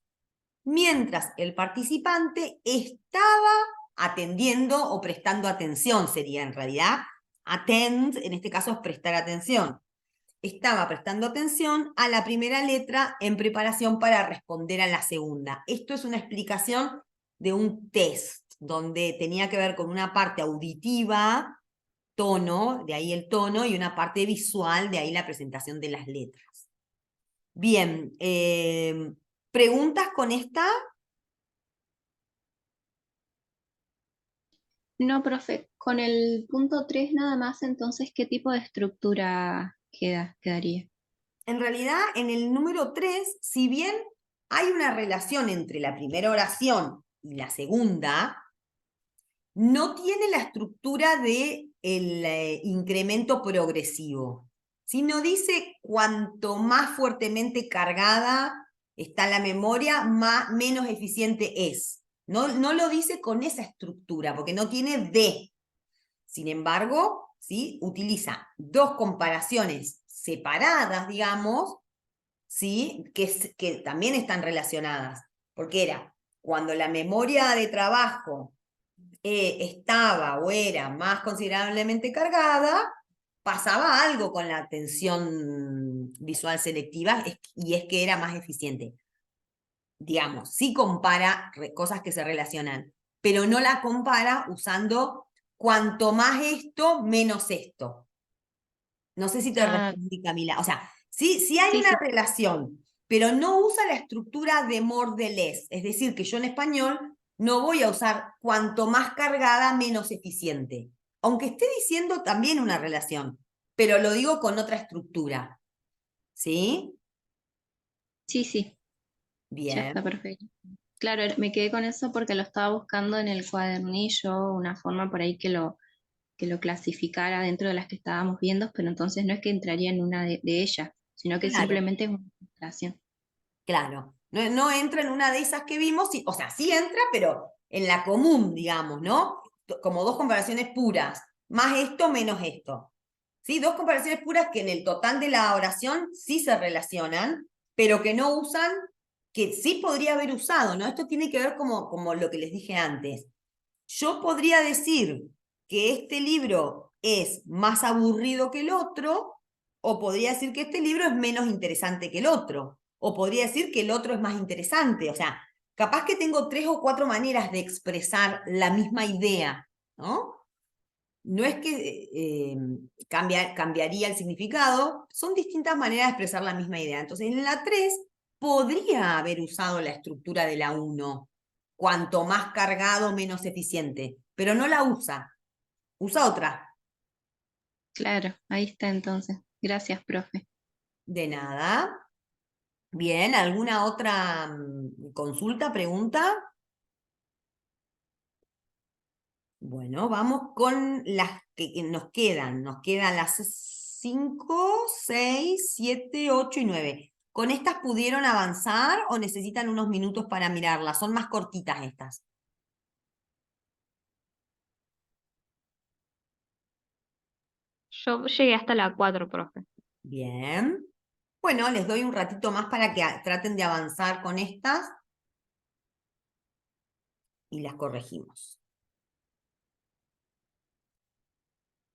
mientras el participante estaba atendiendo o prestando atención, sería en realidad. Attend, en este caso, es prestar atención. Estaba prestando atención a la primera letra en preparación para responder a la segunda. Esto es una explicación de un test, donde tenía que ver con una parte auditiva, tono, de ahí el tono, y una parte visual, de ahí la presentación de las letras. Bien, ¿preguntas con esta? No, profe, con el punto 3 nada más, entonces, ¿qué tipo de estructura quedaría? En realidad, en el número 3, si bien hay una relación entre la primera oración y la segunda, no tiene la estructura de el incremento progresivo, sino dice cuanto más fuertemente cargada está la memoria, menos eficiente es. No, no lo dice con esa estructura, porque no tiene de. Sin embargo, ¿sí? Utiliza dos comparaciones separadas, digamos, ¿sí? Que también están relacionadas, porque era cuando la memoria de trabajo estaba o era más considerablemente cargada, pasaba algo con la atención visual selectiva y es que era más eficiente. Digamos, sí compara cosas que se relacionan, pero no la compara usando cuanto más esto, menos esto. No sé si te respondí, Camila. O sea, sí hay Sí, una sí. relación, pero no usa la estructura de more de less. Es decir, que yo en español no voy a usar cuanto más cargada, menos eficiente. Aunque esté diciendo también una relación, pero lo digo con otra estructura. ¿Sí? Sí, sí, ya Bien. está perfecto. Claro, me quedé con eso porque lo estaba buscando en el cuadernillo, una forma por ahí que lo clasificara dentro de las que estábamos viendo, pero entonces no es que entraría en una de ellas, sino que Claro, simplemente es una ilustración. claro. No, no entra en una de esas que vimos, o sea, sí entra, pero en la común, digamos, ¿no? Como dos comparaciones puras, más esto menos esto. ¿Sí? Dos comparaciones puras que en el total de la oración sí se relacionan, pero que no usan, que sí podría haber usado, ¿no? Esto tiene que ver como lo que les dije antes. Yo podría decir que este libro es más aburrido que el otro, o podría decir que este libro es menos interesante que el otro, o podría decir que el otro es más interesante. O sea, capaz que tengo 3 o 4 maneras de expresar la misma idea, ¿no? No es que cambiaría el significado, son distintas maneras de expresar la misma idea. Entonces, en la 3 podría haber usado la estructura de la 1, cuanto más cargado, menos eficiente, pero no la usa, usa otra. Claro, ahí está entonces. Gracias, profe. De nada. Bien, ¿alguna otra consulta, pregunta? Bueno, vamos con las que nos quedan. Nos quedan las 5, 6, 7, 8 y 9. ¿Con estas pudieron avanzar o necesitan unos minutos para mirarlas? Son más cortitas estas. Yo llegué hasta la 4, profe. Bien. Bueno, les doy un ratito más para que traten de avanzar con estas y las corregimos.